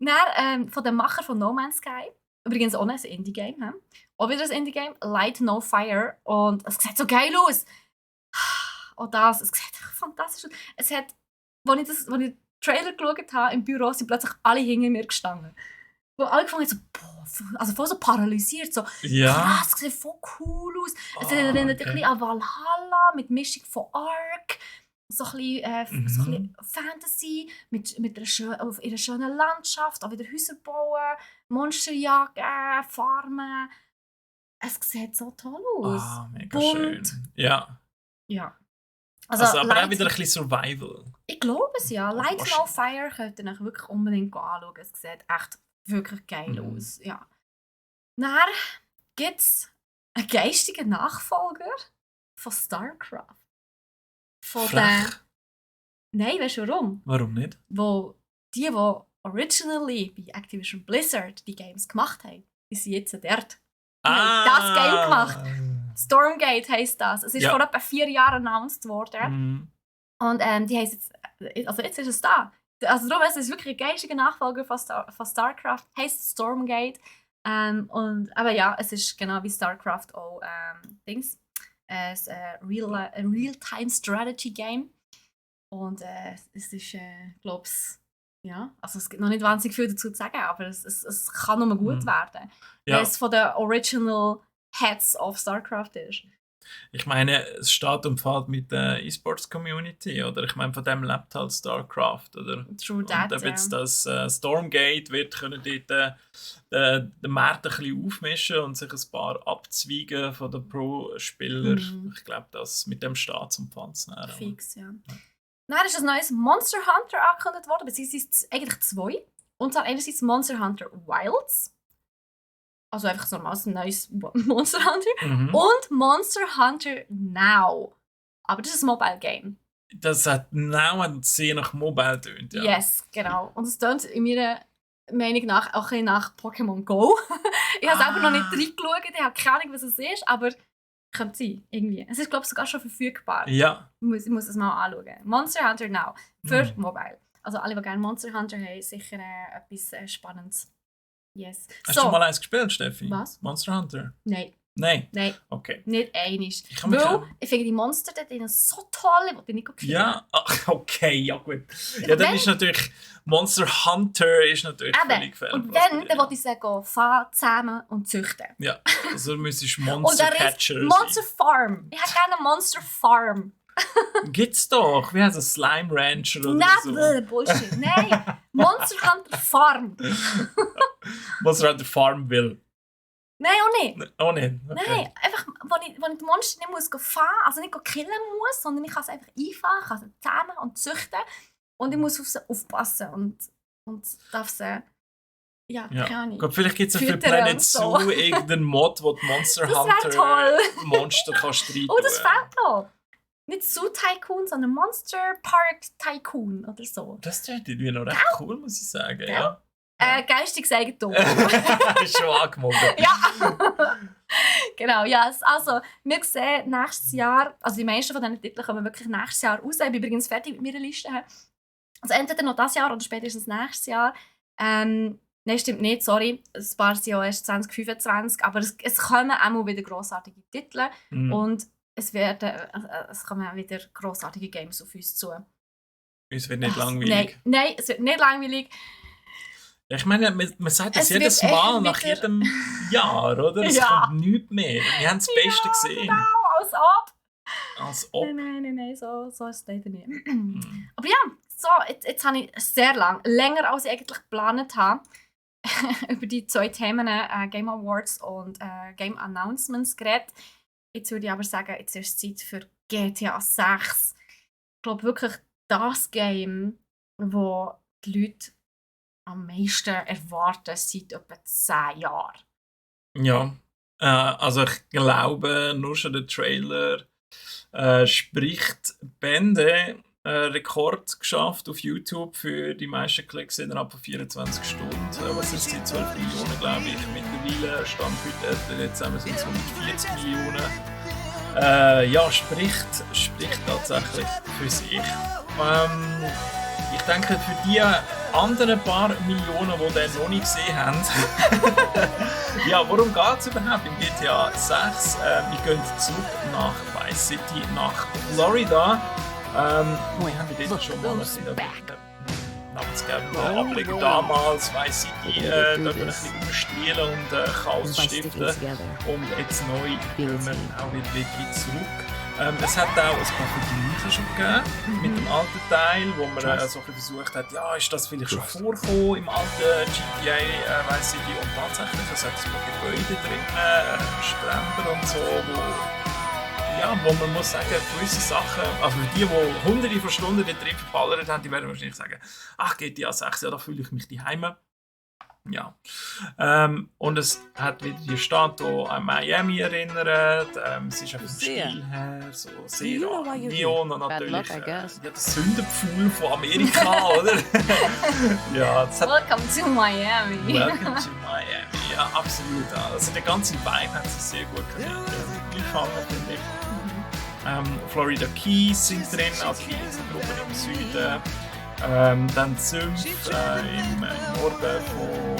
Speaker 1: Dann, von dem Macher von No Man's Sky, übrigens auch ein Indie-Game, auch wieder ein Indie-Game, Light No Fire, und es sieht so geil aus. Es sieht fantastisch aus. Es hat, als ich den Trailer geschaut habe im Büro, sind plötzlich alle hinter mir gestanden. Wo alle gefangen haben, so, also voll so paralysiert, so krass, es sieht voll cool aus. Es erinnert ein bisschen an Valhalla mit Mischung von Ark, so ein bisschen Fantasy, mit auf ihrer schönen Landschaft, auch wieder Häuser bauen, Monster jagen, farmen. Es sieht so toll aus.
Speaker 2: Mega schön. Ja. Also aber auch wieder ein bisschen Survival.
Speaker 1: Ich glaube es, ja. Light No Fire könnt ihr euch wirklich unbedingt anschauen. Es sieht echt wirklich geil aus. Ja. Dann gibt es einen geistigen Nachfolger von StarCraft. Nein, weißt du warum?
Speaker 2: Warum nicht?
Speaker 1: Wo die originally bei Activision Blizzard die Games gemacht haben, die sind jetzt dort. Die haben das Game gemacht. Stormgate heisst das. Es ist vor etwa 4 Jahren announced worden. Und die heisst jetzt, also jetzt ist es da. Also darum ist es wirklich ein geistiger Nachfolger von StarCraft, heisst Stormgate. Aber ja, es ist genau wie StarCraft auch ein Real-Time Strategy Game. Und es ist, glaube ich, ja, also es gibt noch nicht wahnsinnig viel dazu zu sagen, aber es kann nur gut werden, weil es von den Original Heads of StarCraft ist.
Speaker 2: Ich meine, es steht und fällt mit der E-Sports-Community, oder? Ich meine, von dem lebt halt StarCraft, oder?
Speaker 1: True that,
Speaker 2: und jetzt das Stormgate wird können dort den Markt ein bisschen aufmischen und sich ein paar abzweigen von den Pro-Spielern. Ich glaube, das mit dem steht zum Pfanzen.
Speaker 1: Fix, ja. Dann ist ein neues Monster Hunter angekündigt worden, beziehungsweise eigentlich 2. Und zwar einerseits Monster Hunter Wilds. Also einfach so ein neues Monster Hunter. Und Monster Hunter Now. Aber das ist ein Mobile Game.
Speaker 2: Das hat Now sehr nach Mobile tönt, ja.
Speaker 1: Yes, genau. Und es tönt in meiner Meinung nach auch ein bisschen nach Pokémon Go. Ich habe selber noch nicht reingeschaut, ich habe keine Ahnung, was es ist, aber könnte sein, irgendwie. Es ist, glaube ich, sogar schon verfügbar. Ja. Ich muss es mal anschauen. Monster Hunter Now. Für Mobile. Also alle, die gerne Monster Hunter haben, sicher etwas Spannendes. Yes.
Speaker 2: Hast du mal eins gespielt, Steffi?
Speaker 1: Was?
Speaker 2: Monster Hunter?
Speaker 1: Nein.
Speaker 2: Nein?
Speaker 1: Okay. Nicht einiges. Ich finde die Monster dort drin so toll, ich will die nicht gucken.
Speaker 2: Ja, okay, ja gut. Ja, dann ist natürlich Monster Hunter ist natürlich völlig fair.
Speaker 1: Und dann will ich sagen, fahren, zähmen und züchten.
Speaker 2: Ja, also müsstest Monster Catcher sein.
Speaker 1: Monster Farm. Ich hätte gerne eine Monster Farm.
Speaker 2: Gibt's doch. Wie heißt es? Slime Rancher oder so?
Speaker 1: Nein, Bullshit. Nein, Monster Hunter Farm.
Speaker 2: Monster Hunter Farmville.
Speaker 1: Nein, auch nicht.
Speaker 2: Oh nicht? Okay.
Speaker 1: Nein, einfach, wo ich die Monster nicht muss fahren, also nicht killen muss, sondern ich kann sie einfach einfahren, ich kann sie zähmen und züchten und ich muss auf sie aufpassen und darf sie, ja, keine Ahnung.
Speaker 2: Gut, vielleicht gibt es für
Speaker 1: Füttern
Speaker 2: Planet
Speaker 1: und so.
Speaker 2: Zoo irgendeinen Mod, wo die Monster
Speaker 1: Das wär
Speaker 2: Hunter
Speaker 1: toll.
Speaker 2: Monster kannst rein
Speaker 1: Oh, das fehlt noch. Nicht Zoo Tycoon, sondern Monster Park Tycoon oder so.
Speaker 2: Das ist irgendwie noch recht cool, muss ich sagen.
Speaker 1: Gell?
Speaker 2: Ja.
Speaker 1: Geistiges Eigentum.
Speaker 2: Ist schon angemeldet.
Speaker 1: Ja. Genau, ja. Also, wir sehen nächstes Jahr, also die meisten von diesen Titeln kommen wirklich nächstes Jahr raus. Ich bin übrigens fertig mit meiner Liste. Also entweder noch dieses Jahr oder spätestens nächstes Jahr. Nein, stimmt nicht, sorry. Ein paar sind ja erst 2025, aber es kommen auch mal wieder grossartige Titel und es kommen auch wieder grossartige Games auf uns zu.
Speaker 2: Uns wird nicht langweilig.
Speaker 1: Nein, es wird nicht langweilig.
Speaker 2: Ich meine, man sagt das
Speaker 1: Es
Speaker 2: jedes
Speaker 1: wird
Speaker 2: Mal
Speaker 1: echt
Speaker 2: nach
Speaker 1: wieder-
Speaker 2: jedem Jahr, oder? Es
Speaker 1: Ja.
Speaker 2: kommt nichts mehr. Wir haben das Beste gesehen.
Speaker 1: Genau, als ob.
Speaker 2: Als ob.
Speaker 1: Nein, so ist es leider nicht.
Speaker 2: Hm.
Speaker 1: Aber ja, so, jetzt habe ich sehr lang, länger als ich eigentlich geplant habe, über die zwei Themen Game Awards und Game Announcements geredet. Jetzt würde ich aber sagen, jetzt ist es Zeit für GTA 6. Ich glaube wirklich das Game, wo die Leute am meisten erwarten seit etwa 10 Jahren.
Speaker 2: Ja, also ich glaube, nur schon der Trailer spricht Bände. Rekord geschafft auf YouTube für die meisten Klicks innerhalb von 24 Stunden. Was ist es? 12 Millionen, glaube ich. Mittlerweile stand heute, jetzt sind es 140 Millionen. Ja, spricht tatsächlich für sich. Ich denke, für die anderen paar Millionen, die den noch nicht gesehen haben, ja, worum geht es überhaupt im GTA 6? Wir gehen zurück nach Vice City, nach Florida. Wir haben dort schon mal namensgebenden Ableger damals, Vice City, dort ein bisschen umstehlen und Chaos stiften. Und jetzt neu kommen wir auch wieder zurück. Es hat auch ein paar Vergleiche schon gegeben mit dem alten Teil, wo man so ein bisschen versucht hat, ja, ist das vielleicht schon vorgekommen im alten GTA Vice City, und tatsächlich, es hat ein paar Gebäude drin, Strände und so, wo man muss sagen, gewisse Sachen, also für die hunderte von Stunden dort drin verballert haben, die werden wahrscheinlich sagen, ach, GTA 6, ja, da fühle ich mich daheim. Ja. Und es hat wieder die Stadt, die an Miami erinnert. Es ist einfach vom Stil her so sehr Neon und natürlich das Sündenpfuhl von Amerika, oder? Ja, das hat
Speaker 1: Welcome to Miami.
Speaker 2: Welcome to Miami, ja, absolut. Also der ganze Vibe hat sich sehr gut eingefangen, finde ich. Florida Keys sind drin, also die Inselgruppen im Süden. Dann Sümpf im Norden von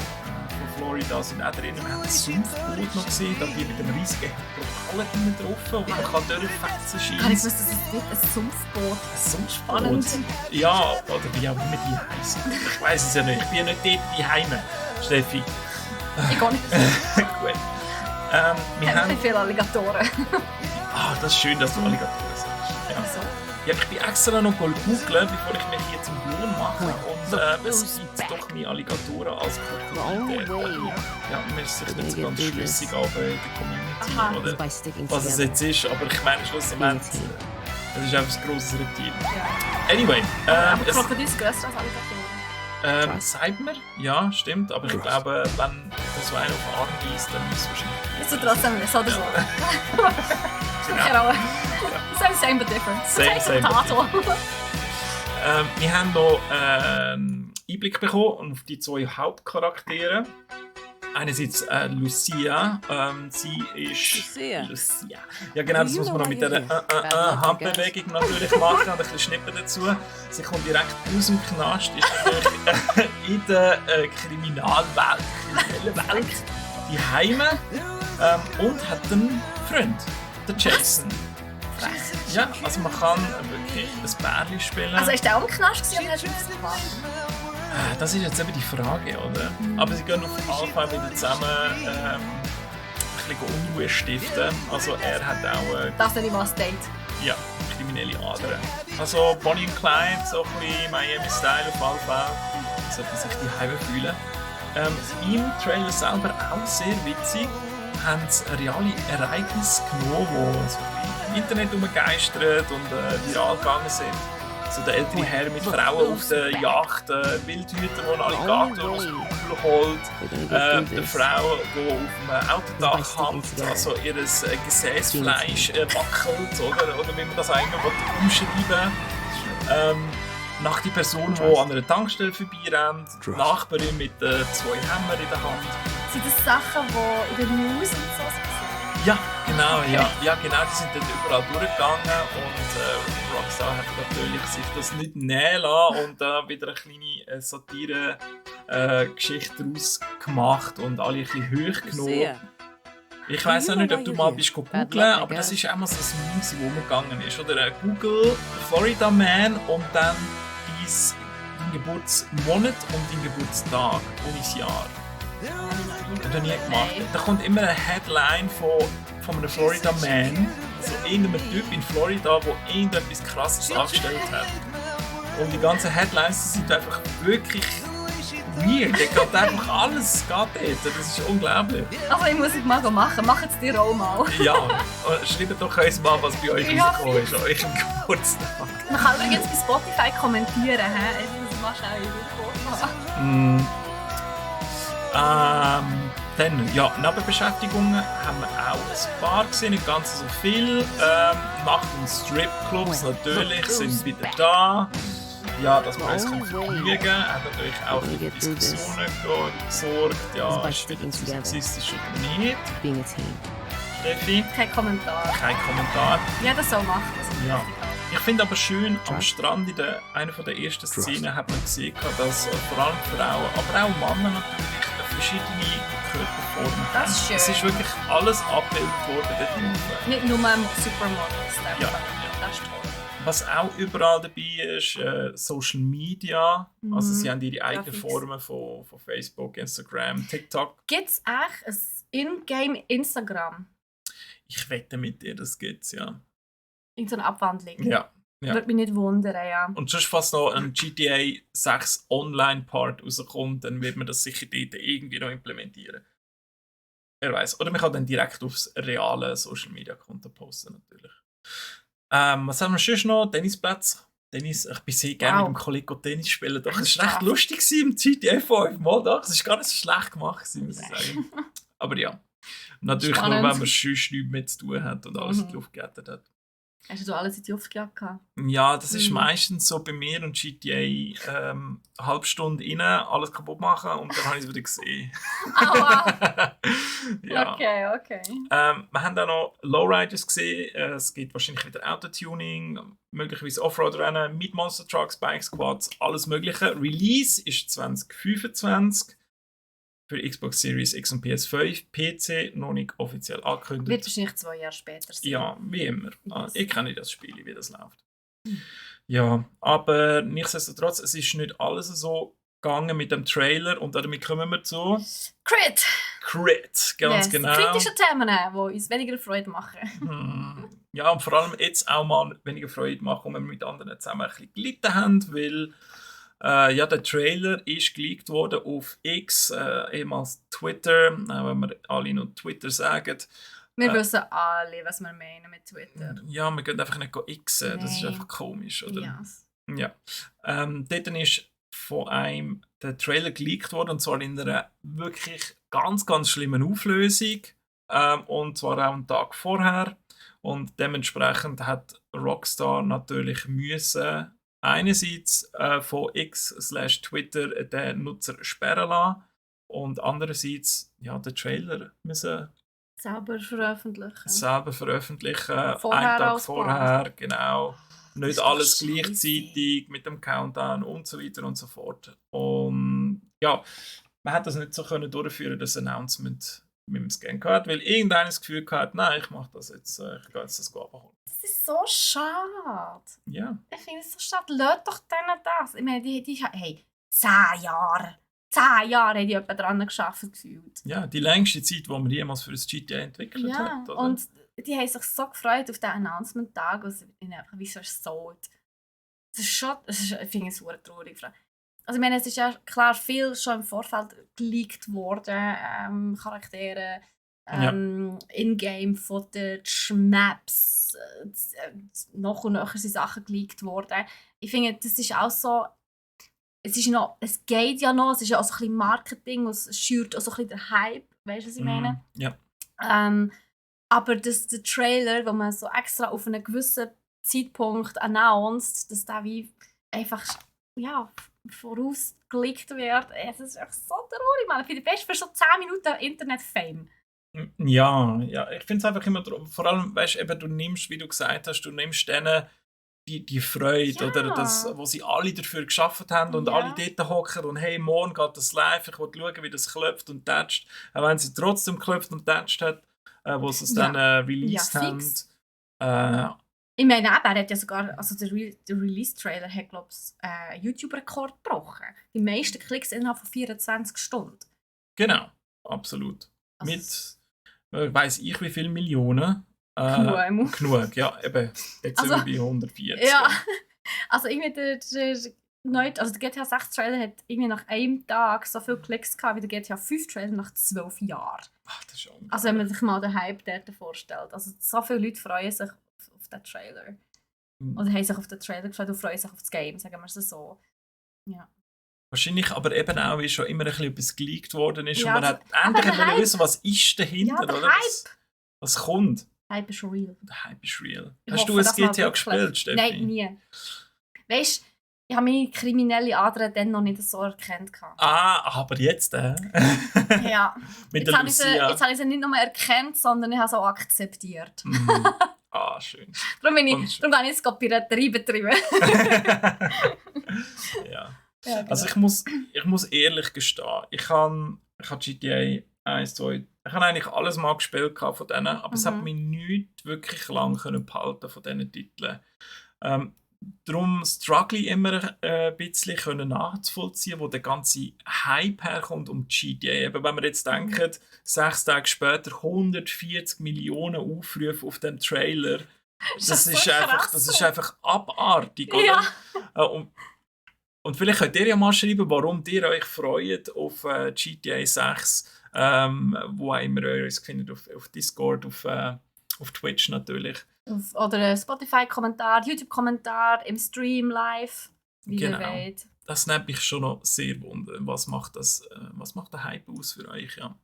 Speaker 2: Florida sind auch drin. Wir haben das Sumpfboot noch gesehen, da die mit einem riesigen Propeller hinten drauf, wo man kann durchfetzen
Speaker 1: Kann ich
Speaker 2: scheint.
Speaker 1: wissen, das ist nicht ein Sumpfboot.
Speaker 2: Ein Sumpfboot?
Speaker 1: Spannend.
Speaker 2: Ja, oder wie auch immer die heißen. Ich weiß es ja nicht. Ich bin ja nicht dort daheim, Steffi.
Speaker 1: Ich gehe nicht.
Speaker 2: Gut. Wir
Speaker 1: Ich habe
Speaker 2: haben...
Speaker 1: viele Alligatoren.
Speaker 2: das ist schön, dass du Alligatoren sagst. Ja.
Speaker 1: Also,
Speaker 2: Ja, ich bin extra noch googeln, bevor ich mich hier zum Lohn mache. Und es gibt doch mehr Alligatoren als Krokodile. Ja, mir ist sich nicht so ganz schlüssig aber in der
Speaker 1: Aha.
Speaker 2: Community, oder was es jetzt ist. Aber ich meine, schlussendlich, es ist einfach ein grosses Reptil.
Speaker 1: ja.
Speaker 2: Anyway,
Speaker 1: Aber Krokodil ist grösser als Alligatoren.
Speaker 2: sagt mir, ja, stimmt. Aber ich glaube, wenn so einer auf den Arm gießt, dann ist es wahrscheinlich...
Speaker 1: Ist so trotzdem so oder so.
Speaker 2: Genau.
Speaker 1: Same but different.
Speaker 2: Same but
Speaker 1: Potato.
Speaker 2: Wir haben noch Einblick bekommen auf die zwei Hauptcharaktere. Einerseits Lucia. Sie ist... Lucia. Ja genau, das muss man noch mit der Handbewegung natürlich machen und ein bisschen Schnippen dazu. Sie kommt direkt aus dem Knast, ist natürlich in der kriminellen Welt die Heime und hat einen Freund, der Jason. Ja, also man kann wirklich ein Bärli spielen.
Speaker 1: Also ist der auch im Knast gewesen, oder hast du es gemacht?
Speaker 2: Das ist jetzt eben die Frage, oder? Aber sie gehen auf jeden Fall wieder zusammen ein bisschen Unruhe stiften. Also er hat auch
Speaker 1: Das nenne ich mal ein Date.
Speaker 2: ja, kriminelle Adern. Also Bonnie und Clyde, so ein bisschen Miami-Style auf jeden Fall. Sollte man sich die Heime fühlen. Im Trailer selber auch sehr witzig. haben sie reale Ereignisse genommen, die so im Internet herumgeistert und viral gegangen sind. So der ältere Herr mit Frauen auf der Yacht, Wildhüter, die einen Alligator aus dem Pool holt, eine Frau, die auf einem Autodach hängt, also ihr Gesäßfleisch wackelt, oder wie man das eigentlich umschreiben will. Nach die Person, die an einer Tankstelle vorbeirennt, die Nachbarin mit 2 Hämmern in der Hand.
Speaker 1: Sind das Sachen, die in den News und so sind?
Speaker 2: Ja, genau, die sind dort überall durchgegangen und Rockstar hat natürlich sich das nicht nehmen lassen und wieder eine kleine Satire-Geschichte daraus gemacht und alle ein bisschen hochgenommen. Ich weiss auch nicht, ob du mal bist googeln, aber das ist einmal so ein Meme, das umgegangen ist. Oder Google Florida Man und dann dein Geburtsmonat und dein Geburtstag und dein Jahr. Das habe ich nie gemacht. Da kommt immer eine Headline von einem Florida Man, so irgendeinem Typ in Florida, der irgendetwas Krasses angestellt hat. Und die ganzen Headlines sind einfach wirklich weird. Da geht einfach alles dort. Das ist unglaublich.
Speaker 1: Also ich muss es mal machen. Macht es dir auch mal.
Speaker 2: Ja, schreibt doch uns mal, was bei euch rausgekommen ist an eurem Geburtstag.
Speaker 1: Man kann übrigens bei Spotify kommentieren. Das machst du auch in der
Speaker 2: Dann, ja, Nebenbeschäftigungen haben wir auch ein paar gesehen, nicht ganz so viel. Nacht- und Stripclubs natürlich sind wieder da. Ja, dass wir uns vergnügen können, hat natürlich auch für Diskussionen gesorgt. Ja, ist wieder zu sexistisch oder nicht? Steffi?
Speaker 1: Kein Kommentar.
Speaker 2: Kein Kommentar.
Speaker 1: Jeder soll machen, was er
Speaker 2: Ja.
Speaker 1: möchte.
Speaker 2: Ich finde aber schön, am Strand in einer der ersten Szenen hat man gesehen, dass vor allem Frauen, aber auch Männer natürlich verschiedene Körperformen haben.
Speaker 1: Das ist schön.
Speaker 2: Es ist wirklich alles abgebildet worden dort drauf.
Speaker 1: Nicht nur Supermodels.
Speaker 2: Ja.
Speaker 1: Das ist toll.
Speaker 2: Was auch überall dabei ist, Social Media. Also sie haben ihre eigenen
Speaker 1: Graphics.
Speaker 2: Formen von Facebook, Instagram, TikTok.
Speaker 1: Gibt es echt ein In-Game Instagram?
Speaker 2: Ich wette mit dir, das gibt's, ja.
Speaker 1: In so einer Abwandlung?
Speaker 2: Ja. Ja.
Speaker 1: Würde mich nicht wundern, ja.
Speaker 2: Und sonst, falls noch ein GTA 6 Online-Part rauskommt, dann wird man das sicher dort irgendwie noch implementieren. Wer weiß. Oder man kann dann direkt aufs reale Social-Media-Konto posten, natürlich. Was haben wir sonst noch? Tennisplätze. Tennis, ich bin sehr gerne mit dem Kollegen Tennis spielen. Doch, es war recht lustig im GTA 5 Mal. Doch, es war gar nicht so schlecht gemacht, muss ich sagen. Aber ja. Natürlich
Speaker 1: Spannend.
Speaker 2: nur, wenn man sonst nichts mehr zu tun hat und alles in die Luft gerettet hat.
Speaker 1: Hast du alles in die Luft gejagt?
Speaker 2: Ja, das ist meistens so bei mir und GTA eine halbe Stunde rein, alles kaputt machen und dann habe ich es wieder gesehen.
Speaker 1: Aua!
Speaker 2: Ja.
Speaker 1: Okay.
Speaker 2: Wir haben auch noch Lowriders gesehen. Es gibt wahrscheinlich wieder Autotuning, möglicherweise Offroad-Rennen mit Monster Trucks, Bikes, Quads, alles Mögliche. Release ist 2025 für Xbox Series X und PS5. PC noch nicht offiziell angekündigt.
Speaker 1: Wird wahrscheinlich 2 Jahre später sein.
Speaker 2: Ja, wie immer. Ich kenne das Spiel, wie das läuft. Ja, aber nichtsdestotrotz, es ist nicht alles so gegangen mit dem Trailer und damit kommen wir zu Crit, ganz genau.
Speaker 1: Kritische Themen, die uns weniger Freude machen.
Speaker 2: Ja, und vor allem jetzt auch mal weniger Freude machen, wenn wir mit anderen zusammen ein bisschen gelitten haben, weil ja, der Trailer ist geleakt worden auf X, ehemals Twitter, wenn wir alle noch Twitter sagen.
Speaker 1: Wir wissen alle, was wir meinen mit Twitter.
Speaker 2: Ja, wir können einfach nicht xen, das ist einfach komisch, oder?
Speaker 1: Yes.
Speaker 2: Ja. Dort ist von einem der Trailer geleakt worden, und zwar in einer wirklich ganz, ganz schlimmen Auflösung. Und zwar auch einen Tag vorher. Und dementsprechend hat Rockstar natürlich müssen einerseits von X/Twitter den Nutzer sperren lassen und andererseits den Trailer müssen
Speaker 1: Selber veröffentlichen.
Speaker 2: Einen Tag vorher, genau. Nicht alles
Speaker 1: so
Speaker 2: gleichzeitig mit dem Countdown und so weiter und so fort. Und ja, man hat das nicht so können durchführen, das Announcement mit dem Scan gehabt, weil irgendeiner das Gefühl hat, nein, ich mache das jetzt, ich gehe jetzt das abholen.
Speaker 1: Das ist so schade.
Speaker 2: Ja.
Speaker 1: Ich finde es so schade. Lass doch denen das. Ich meine, hey, 10 Jahre. 10 Jahre haben die jemand dran gearbeitet gefühlt.
Speaker 2: Ja, die längste Zeit, die man jemals für das GTA entwickelt hat. Oder?
Speaker 1: Und die haben sich so gefreut auf den Announcement-Tag, und sie einfach wie so sold. Das ist schon, ich finde es sehr traurig. Also ich meine, es ist ja klar viel schon im Vorfeld geleakt worden, Charaktere, in-game Footage, Maps, noch und nachher sind Sachen geleakt worden. Ich finde, das ist auch so, es geht ja noch, es ist ja auch so ein bisschen Marketing, es schürt auch so ein bisschen den Hype, weißt du, was ich meine?
Speaker 2: Ja.
Speaker 1: Aber der Trailer, wo man so extra auf einen gewissen Zeitpunkt announced, dass der wie einfach vorausgelegt wird, es ist echt so traurig, man. Für so 10 Minuten Internet-Fame.
Speaker 2: Ja, ich finde es einfach immer, vor allem, weißt du, du nimmst, wie du gesagt hast, du nimmst denen die Freude, oder das, wo sie alle dafür geschafft haben und alle dort hocken und hey, morgen geht das live, ich will schauen, wie das klopft und tätscht. Auch wenn sie trotzdem klopft und tätscht hat, wo sie es dann released haben.
Speaker 1: Ich meine, er hat ja sogar, also der Release-Trailer hat, glaube ich, einen YouTube-Rekord gebrochen. Die meisten Klicks innerhalb von 24 Stunden.
Speaker 2: Genau, absolut. Also mit, weiss ich wie viele Millionen. Genug, ja, eben. Jetzt sind wir bei 140.
Speaker 1: Ja, also irgendwie der GTA 6 Trailer hat irgendwie nach einem Tag so viele Klicks gehabt wie der GTA 5 Trailer nach 12 Jahren.
Speaker 2: Ach, das ist unglaublich.
Speaker 1: Also wenn man sich mal den Hype dort vorstellt. Also so viele Leute freuen sich auf den Trailer. Oder haben sich auf den Trailer gefreut und freuen sich auf das Game, sagen wir es so. Ja.
Speaker 2: Wahrscheinlich aber eben auch, wie schon immer ein bisschen etwas geleakt worden ist und man
Speaker 1: also,
Speaker 2: hat endlich wissen, was ist dahinter,
Speaker 1: ja, der
Speaker 2: oder?
Speaker 1: Hype.
Speaker 2: Was kommt.
Speaker 1: Hype ist real.
Speaker 2: Der Hype ist real.
Speaker 1: Ich
Speaker 2: Hast
Speaker 1: hoffe,
Speaker 2: du ein
Speaker 1: dass man
Speaker 2: GTA
Speaker 1: wirklich-
Speaker 2: gespielt, Steffi?
Speaker 1: Nein, nie. Weißt du, ich habe meine kriminelle Ader dann noch nicht so erkannt.
Speaker 2: Aber jetzt,
Speaker 1: Ja.
Speaker 2: Mit
Speaker 1: Jetzt
Speaker 2: der
Speaker 1: habe ich
Speaker 2: Lucia.
Speaker 1: sie nicht nur erkannt, sondern ich habe sie auch akzeptiert.
Speaker 2: Schön.
Speaker 1: Darum habe ich jetzt Piraterie betrieben.
Speaker 2: Ja.
Speaker 1: Ja, genau.
Speaker 2: Also ich muss ehrlich gestehen, ich habe GTA 1, 2, ich habe eigentlich alles mal gespielt von denen, aber es hat mich nicht wirklich lange behalten von diesen Titeln. Darum struggle ich immer ein bisschen nachzuvollziehen, wo der ganze Hype herkommt um GTA. Eben, wenn wir jetzt denken, 6 Tage später 140 Millionen Aufrufe auf dem Trailer, das ist einfach abartig, oder?
Speaker 1: Ja.
Speaker 2: Und vielleicht könnt ihr ja mal schreiben, warum ihr euch freut auf GTA 6, wo auch immer ihr uns findet, auf Discord, auf Twitch natürlich.
Speaker 1: Oder Spotify-Kommentar, YouTube-Kommentar, im Stream live, wie ihr
Speaker 2: Genau.
Speaker 1: wollt.
Speaker 2: Das nimmt mich schon noch sehr wunder. Was macht der Hype aus für euch? Ja.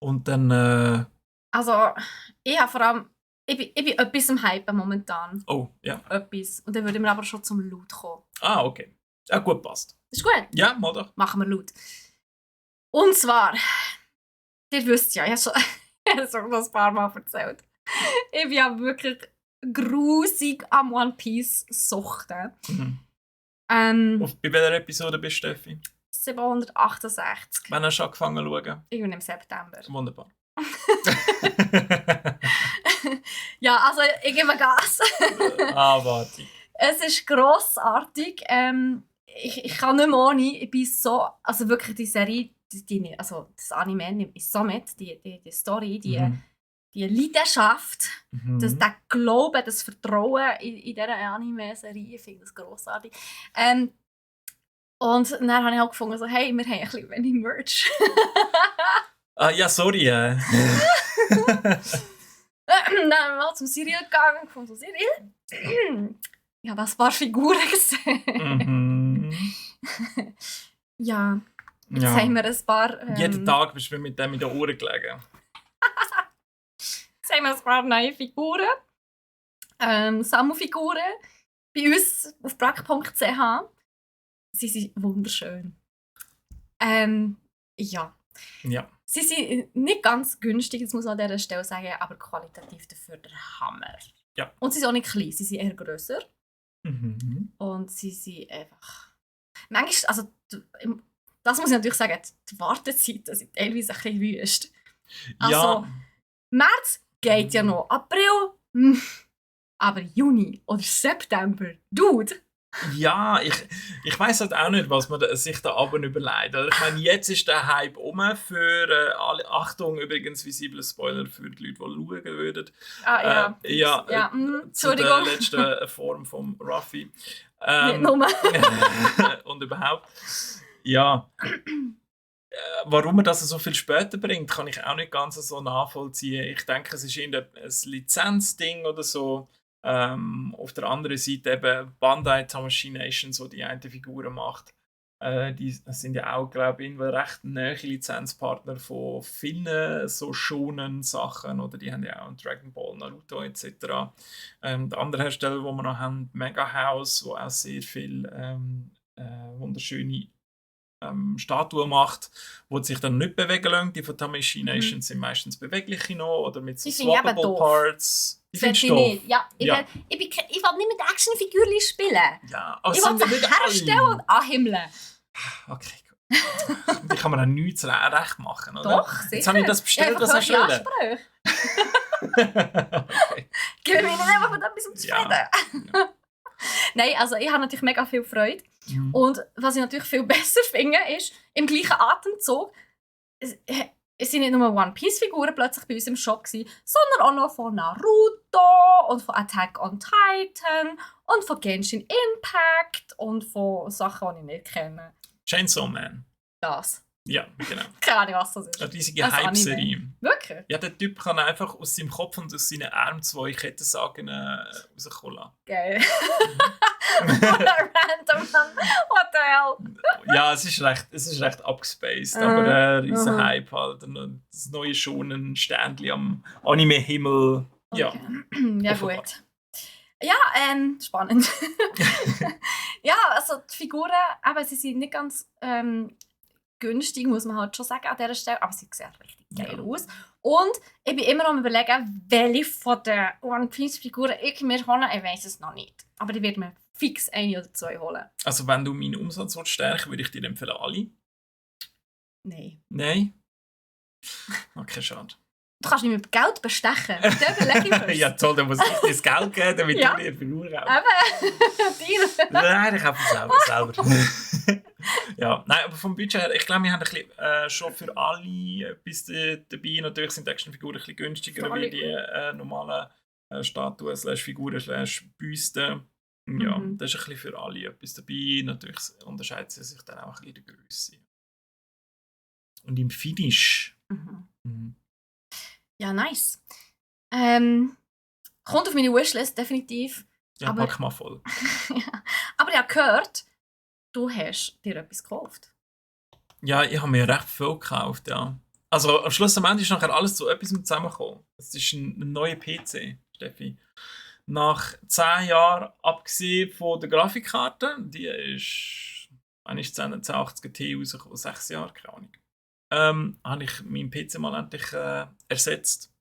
Speaker 2: Und dann...
Speaker 1: Also, ich habe vor allem... Ich bin etwas am Hypen momentan.
Speaker 2: Oh, ja.
Speaker 1: Etwas. Und dann würde mir aber schon zum Laut kommen.
Speaker 2: Okay. Ja, gut, passt.
Speaker 1: Ist gut?
Speaker 2: Ja, mal doch.
Speaker 1: Machen wir laut. Und zwar... Ihr wisst ja, ich habe es schon ein paar Mal erzählt. Ich bin ja wirklich grusig am One Piece suchten.
Speaker 2: Bei welcher Episode bist du, Steffi?
Speaker 1: 768.
Speaker 2: Wann hast du angefangen zu schauen?
Speaker 1: Irgendwann im September.
Speaker 2: Wunderbar.
Speaker 1: Ja, also ich gebe Gas.
Speaker 2: Warte.
Speaker 1: Es ist grossartig. Ich kann nicht mehr ohne. Ich bin so... Also wirklich die Serie... also das Anime nimmt mich so mit. Die Story, die Leidenschaft, der Glaube, das Vertrauen in dieser Anime-Serie. Ich finde das grossartig. Und dann habe ich auch gefunden, so, hey, wir haben ein bisschen wenig Merch.
Speaker 2: Ja, sorry.
Speaker 1: Dann sind wir zum Serial gegangen. Von so Serial. Ich habe ein paar Figuren gesehen. Ja, jetzt haben wir ein paar...
Speaker 2: Jeden Tag bist du mit dem in den Ohren gelegen.
Speaker 1: Jetzt haben wir ein paar neue Figuren. Sammelfiguren. Bei uns auf brack.ch. Sie sind wunderschön. Ja. Sie sind nicht ganz günstig, das muss man an dieser Stelle sagen, aber qualitativ dafür der Hammer.
Speaker 2: Ja.
Speaker 1: Und sie sind auch nicht klein, sie sind eher grösser. Und sie sind einfach... Manchmal, also, das muss ich natürlich sagen, die Wartezeiten sind teilweise ein bisschen wüst. Also, März geht ja noch, April, aber Juni oder September, Dude!
Speaker 2: Ja, ich weiss halt auch nicht, was man sich da aber überlegt. Also ich meine, jetzt ist der Hype für alle. Achtung, übrigens, visible Spoiler für die Leute, die schauen würden.
Speaker 1: Entschuldigung.
Speaker 2: Zu der letzten Form vom Ruffy.
Speaker 1: Nicht nur.
Speaker 2: Und überhaupt. Ja. warum er das so viel später bringt, kann ich auch nicht ganz so nachvollziehen. Ich denke, es ist ein Lizenzding oder so. Auf der anderen Seite eben Bandai Tamashii Nation, so die eine Figur macht. Die sind ja auch, glaube ich, recht nahe Lizenzpartner von vielen so schonen Sachen. Oder die haben ja auch Dragon Ball, Naruto etc. Der andere Hersteller, wo wir noch haben, Mega House, wo auch sehr viel wunderschöne Statuen macht, die sich dann nicht bewegen lassen. Die von Tamashii Nation sind meistens bewegliche noch oder mit so swappable Parts.
Speaker 1: Die findest du nicht? Ja, ich will nicht mit Actionfiguren spielen.
Speaker 2: Ja,
Speaker 1: ich will sie herstellen und anhimmeln.
Speaker 2: Okay, gut. Die kann man dann nichts recht machen, oder?
Speaker 1: Doch, sicher.
Speaker 2: Jetzt habe ich das bestellt, was hast du wollen.
Speaker 1: Okay. Gib mir nicht einfach von etwas zufrieden. Ja. Nein, also ich habe natürlich mega viel Freude. Mhm. Und was ich natürlich viel besser finde, ist, im gleichen Atemzug, es sind nicht nur One-Piece-Figuren plötzlich bei uns im Shop gewesen, sondern auch noch von Naruto und von Attack on Titan und von Genshin Impact und von Sachen, die ich nicht kenne.
Speaker 2: Chainsaw Man.
Speaker 1: Das.
Speaker 2: Ja, genau.
Speaker 1: Keine Ahnung, was das ist.
Speaker 2: Eine riesige Hype-Serie.
Speaker 1: Wirklich?
Speaker 2: Ja, der Typ kann einfach aus seinem Kopf und aus seinen Armen 2 Kettensagen rauskommen lassen.
Speaker 1: Geil. Random. What the hell?
Speaker 2: Ja, es ist recht abgespaced, aber riesen Hype halt. Und das neue Schonen Ständchen am Anime-Himmel. Ja,
Speaker 1: okay. Ja gut. Ja, spannend. Ja, also die Figuren, aber sie sind nicht ganz günstig, muss man halt schon sagen an dieser Stelle, aber sie sehen richtig geil aus. Und ich bin immer noch am Überlegen, welche von den One-Piece-Figuren ich mir hole, ich weiss es noch nicht. Aber ich werde mir fix 1 oder 2 holen.
Speaker 2: Also wenn du meinen Umsatz stärken willst, würde ich dir empfehlen, alle?
Speaker 1: Nein.
Speaker 2: Nein? Okay, schade.
Speaker 1: Du kannst nicht mit Geld bestechen.
Speaker 2: Ja toll, dann muss ich dir das Geld geben, damit du dir Figur kaufst.
Speaker 1: Eben.
Speaker 2: Nein, ich kaufe es selber. Ja, nein, aber vom Budget her, ich glaube, wir haben ein bisschen, schon für alle etwas dabei. Natürlich sind die Actionfiguren ein bisschen günstiger wie die normalen Statuen, Figuren, Büsten. Ja, das ist ein bisschen für alle etwas dabei. Natürlich unterscheiden sie sich dann auch ein bisschen in der Größe. Und im Finish.
Speaker 1: Ja, nice. Kommt auf meine Wishlist, definitiv.
Speaker 2: Ja, aber, pack mal voll.
Speaker 1: Ja. Aber ich habe gehört, du hast dir etwas gekauft.
Speaker 2: Ja, ich habe mir recht viel gekauft, ja. Also am Schluss ist nachher alles zu etwas zusammengekommen. Es ist ein neuer PC, Steffi. Nach 10 Jahren, abgesehen von der Grafikkarte, die ist 1080 Ti rausgekommen, 6 Jahre, keine Ahnung. Habe ich meinen PC mal endlich ersetzt.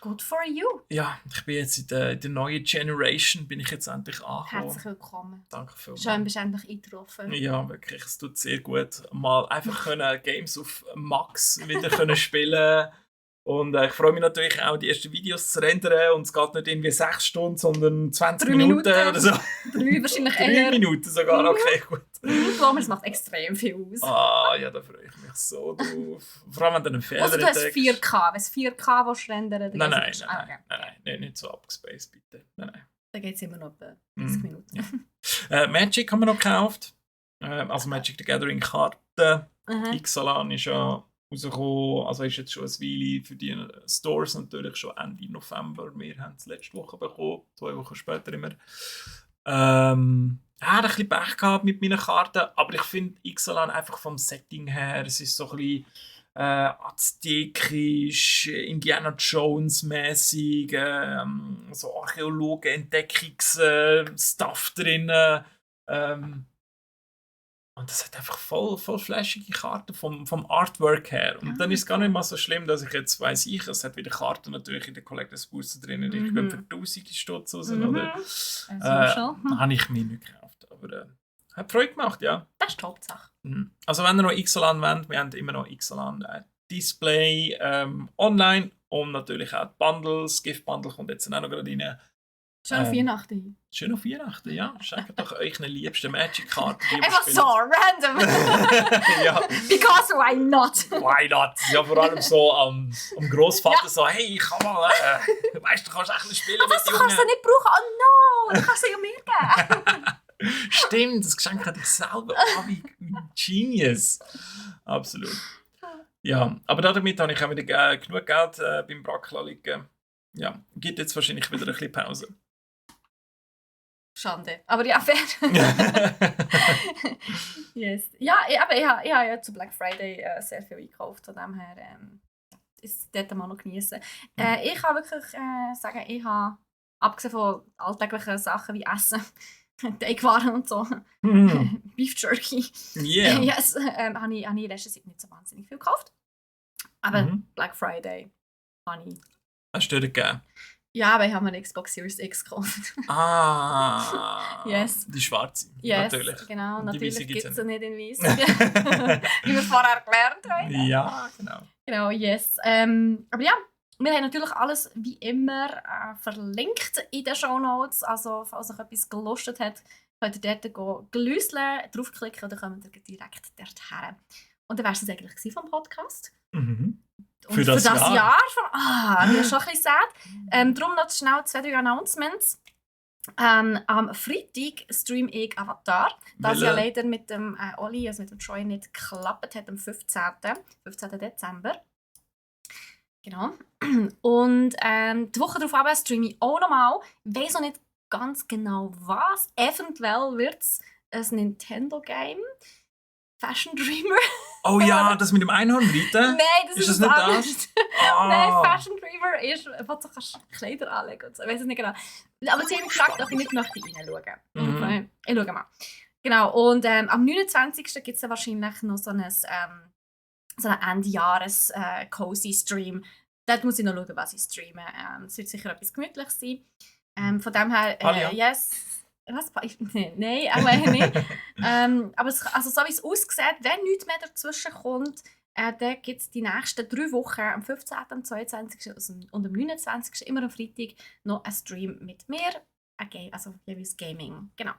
Speaker 1: Good for you.
Speaker 2: Ja, ich bin jetzt in der neuen Generation, bin ich jetzt endlich angekommen.
Speaker 1: Herzlich willkommen.
Speaker 2: Danke vielmals.
Speaker 1: Schön, bist du endlich eingetroffen.
Speaker 2: Ja, wirklich, es tut sehr gut. Mal einfach Games auf Max wieder können spielen. Und ich freue mich natürlich auch, die ersten Videos zu rendern. Und es geht nicht irgendwie 6 Stunden, sondern 20 Minuten oder so.
Speaker 1: 3 wahrscheinlich
Speaker 2: 3 Minuten sogar, okay, gut.
Speaker 1: Das macht extrem viel aus.
Speaker 2: Ah, ja, da freue ich mich so drauf. Vor allem, wenn dann ein Fehler
Speaker 1: also du hast 4K, wenn es 4K willst rendern, dann
Speaker 2: nein, nicht so abgespaced, bitte. Nein.
Speaker 1: Da geht es immer noch etwa 30 Minuten.
Speaker 2: Ja. Magic haben wir noch gekauft. Also Magic the Gathering Karten. Ixalan ist ja rausgekommen, also ist jetzt schon eine Weile für die Stores natürlich schon Ende November. Wir haben es letzte Woche bekommen, 2 Wochen später immer. Ich hatte ein bisschen Pech gehabt mit meinen Karten, aber ich finde Ixalan einfach vom Setting her, es ist so ein bisschen aztekisch, Indiana Jones mäßig, so Archäologen-Entdeckungs-Stuff drin. Und das hat einfach voll flashige Karten vom Artwork her. Und dann ist es gar nicht mal so schlimm, dass ich jetzt weiss, es hat wieder Karten natürlich in der Collectors Booster drin. Ich gehe für 1000 Stutz raus. Oder? Habe ich mir nicht gekauft. Aber hat Freude gemacht, ja.
Speaker 1: Das ist die Hauptsache.
Speaker 2: Also wenn ihr noch Ixalan wollt, wir haben immer noch Ixalan Display online und natürlich auch die Bundles. Gift-Bundle kommt jetzt auch noch gerade rein.
Speaker 1: Schön auf Weihnachten.
Speaker 2: Schön auf Weihnachten, ja. Schenkt doch euch eine liebste Magic-Karte.
Speaker 1: Einfach so, random.
Speaker 2: Ja.
Speaker 1: Because why not?
Speaker 2: Why not? Ja, vor allem so am Grossvater so, hey, ich kann mal, weißt du, kannst echt ein bisschen spielen
Speaker 1: mit Jungen. Du kannst sie nicht brauchen, oh no, du kannst sie ja mir geben.
Speaker 2: Stimmt, das Geschenk hat dich selber an, wie Genius. Absolut. Ja, aber damit habe ich auch wieder genug Geld beim Brackla liegen. Ja, gibt jetzt wahrscheinlich wieder ein bisschen Pause.
Speaker 1: Schande. Aber ja, fair. Yes. Ja, aber ich habe ja zu Black Friday sehr viel eingekauft. Von dem her ist dort mal noch genießen. Ich kann wirklich sagen, ich habe, abgesehen von alltäglichen Sachen wie Essen, Teigwaren und so, Beef Jerky,
Speaker 2: Yeah.
Speaker 1: yes, habe ich in letzter Zeit nicht so wahnsinnig viel gekauft. Aber Black Friday habe ich.
Speaker 2: Hast du dir gegeben?
Speaker 1: Ja, aber ich habe mir eine Xbox Series X gekauft. Yes.
Speaker 2: Die schwarze,
Speaker 1: Yes,
Speaker 2: natürlich.
Speaker 1: genau.
Speaker 2: Und die
Speaker 1: Natürlich
Speaker 2: weiße
Speaker 1: gibt
Speaker 2: gibt's
Speaker 1: es nicht in weiß. Wie wir vorher gelernt haben.
Speaker 2: Ja, genau.
Speaker 1: Genau, yes. Aber ja, wir haben natürlich alles wie immer verlinkt in den Shownotes. Also, falls euch etwas gelustet hat, könnt ihr dort glüseln, draufklicken und dann kommt ihr direkt dorthin. Und dann wäre es eigentlich vom Podcast.
Speaker 2: Mhm.
Speaker 1: Und
Speaker 2: Für das Jahr?
Speaker 1: Mir ist schon ein bisschen sad. Darum noch schnell 2, 3 Announcements. Am Freitag streame ich Avatar. Das ja leider mit dem Oli, also mit dem Troy, nicht geklappt hat am 15. Dezember. Genau. Und die Woche darauf streame ich auch nochmal. Ich weiss noch nicht ganz genau was. Eventuell wird es ein Nintendo-Game. Fashion Dreamer.
Speaker 2: Oh ja, das mit dem Einhorn reiten?
Speaker 1: Nein, das
Speaker 2: ist
Speaker 1: ist
Speaker 2: nicht
Speaker 1: anders.
Speaker 2: das?
Speaker 1: Nein, Fashion Dreamer ist, wo du Kleider anlegen und so. Ich weiß es nicht genau. Aber sie haben gefragt, ob ich nicht möchte reinschauen. Okay. Ich schaue mal. Genau, und am 29. gibt es dann wahrscheinlich noch so einen Endjahres-Cozy-Stream. Dort muss ich noch schauen, was ich streame. Es wird sicher etwas Gemütliches sein. Von dem her, yes. Was? Nein, aber nicht. Aber also, so wie es aussieht, wenn nichts mehr dazwischen kommt, dann gibt es die nächsten 3 Wochen, am 15., am 22. und am 29. immer am Freitag noch einen Stream mit mir. Also jeweils Gaming. Genau.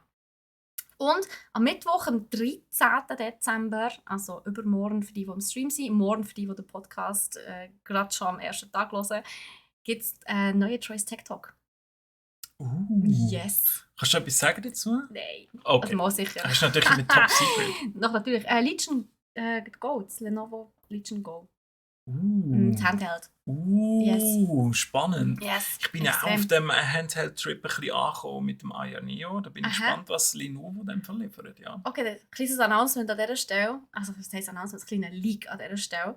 Speaker 1: Und am Mittwoch, am 13. Dezember, also übermorgen für die im Stream sind, morgen für die den Podcast gerade schon am ersten Tag hören, gibt es einen neuen Troy's Tech Talk. Yes.
Speaker 2: Kannst du etwas sagen dazu?
Speaker 1: Nein.
Speaker 2: Okay.
Speaker 1: Also mal sicher.
Speaker 2: Das ist natürlich mit Top Secret.
Speaker 1: Noch natürlich. Legion Go, das Lenovo Legion Go. Das Handheld.
Speaker 2: Yes. Spannend.
Speaker 1: Yes.
Speaker 2: Ich bin ja auch auf dem Handheld-Trip ein bisschen angekommen mit dem Aya Neo. Da bin ich gespannt, was Lenovo in dem Fall liefert. Ja.
Speaker 1: Okay, ein kleines Announcement an dieser Stelle. Also, was heisst Announcement? Ein kleiner Leak an dieser Stelle.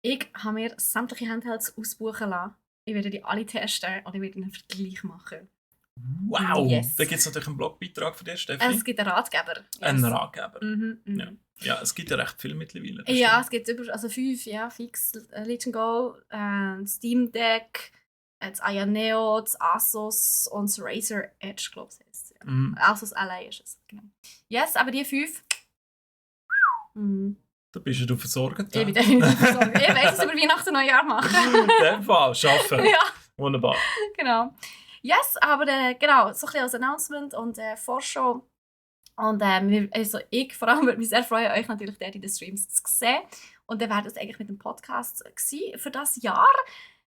Speaker 1: Ich habe mir sämtliche Handhelds ausbuchen lassen. Ich werde die alle testen und ich werde einen Vergleich machen.
Speaker 2: Wow!
Speaker 1: Yes.
Speaker 2: Da gibt es natürlich einen Blogbeitrag von dir, Steffi.
Speaker 1: Es gibt einen Ratgeber. Yes.
Speaker 2: Einen Ratgeber.
Speaker 1: Ja.
Speaker 2: Ja, es gibt ja recht viel mittlerweile.
Speaker 1: Ja, es gibt über 5, fix. Legion Go, Steam Deck, das Aya Neo, das Asus und das Razer Edge, glaube ich. Ja. Asus allein ist es. Genau. Yes, aber die 5.
Speaker 2: Da bist du versorgt. Ja.
Speaker 1: Ich bin definitiv versorgt. Ich weiss, was ich über Weihnachten und Neujahr mache.
Speaker 2: In dem Fall, arbeiten.
Speaker 1: Ja.
Speaker 2: Wunderbar.
Speaker 1: Genau. Yes, aber genau, so ein bisschen als Announcement und Vorschau. Und also ich vor allem würde mich sehr freuen, euch natürlich dort in den Streams zu sehen. Und dann wäre das eigentlich mit dem Podcast gewesen für das Jahr.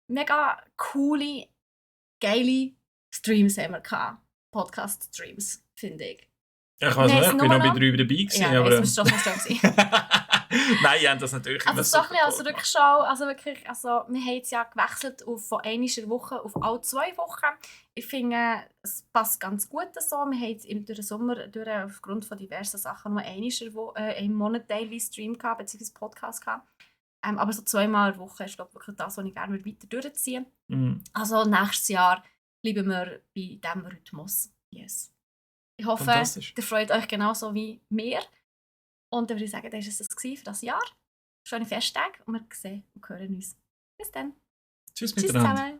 Speaker 1: Mega coole, geile Streams haben wir gehabt. Podcast-Streams, finde ich.
Speaker 2: Ja, ich weiß nicht, ich bin noch bei 3 dabei gewesen.
Speaker 1: Ja,
Speaker 2: aber...
Speaker 1: es muss schon sein.
Speaker 2: Nein, ja, das natürlich
Speaker 1: also so ein bisschen als Rückschau, also wirklich, also wir haben jetzt ja gewechselt von einer Woche auf alle 2 Wochen. Ich finde, es passt ganz gut so. Wir haben jetzt durch den Sommer aufgrund von diversen Sachen nur einen Monat teilweise Stream gehabt, beziehungsweise Podcast gehabt. Aber so 2-mal in der Woche ist, glaube ich, wirklich das, was ich gerne weiter durchziehen würde. Also nächstes Jahr bleiben wir bei diesem Rhythmus. Yes. Ich hoffe, ihr freut euch genauso wie mir. Und dann würde ich sagen, das war es für das Jahr. Schöne Festtage und wir sehen und hören uns. Bis dann.
Speaker 2: Tschüss miteinander.
Speaker 1: Zusammen.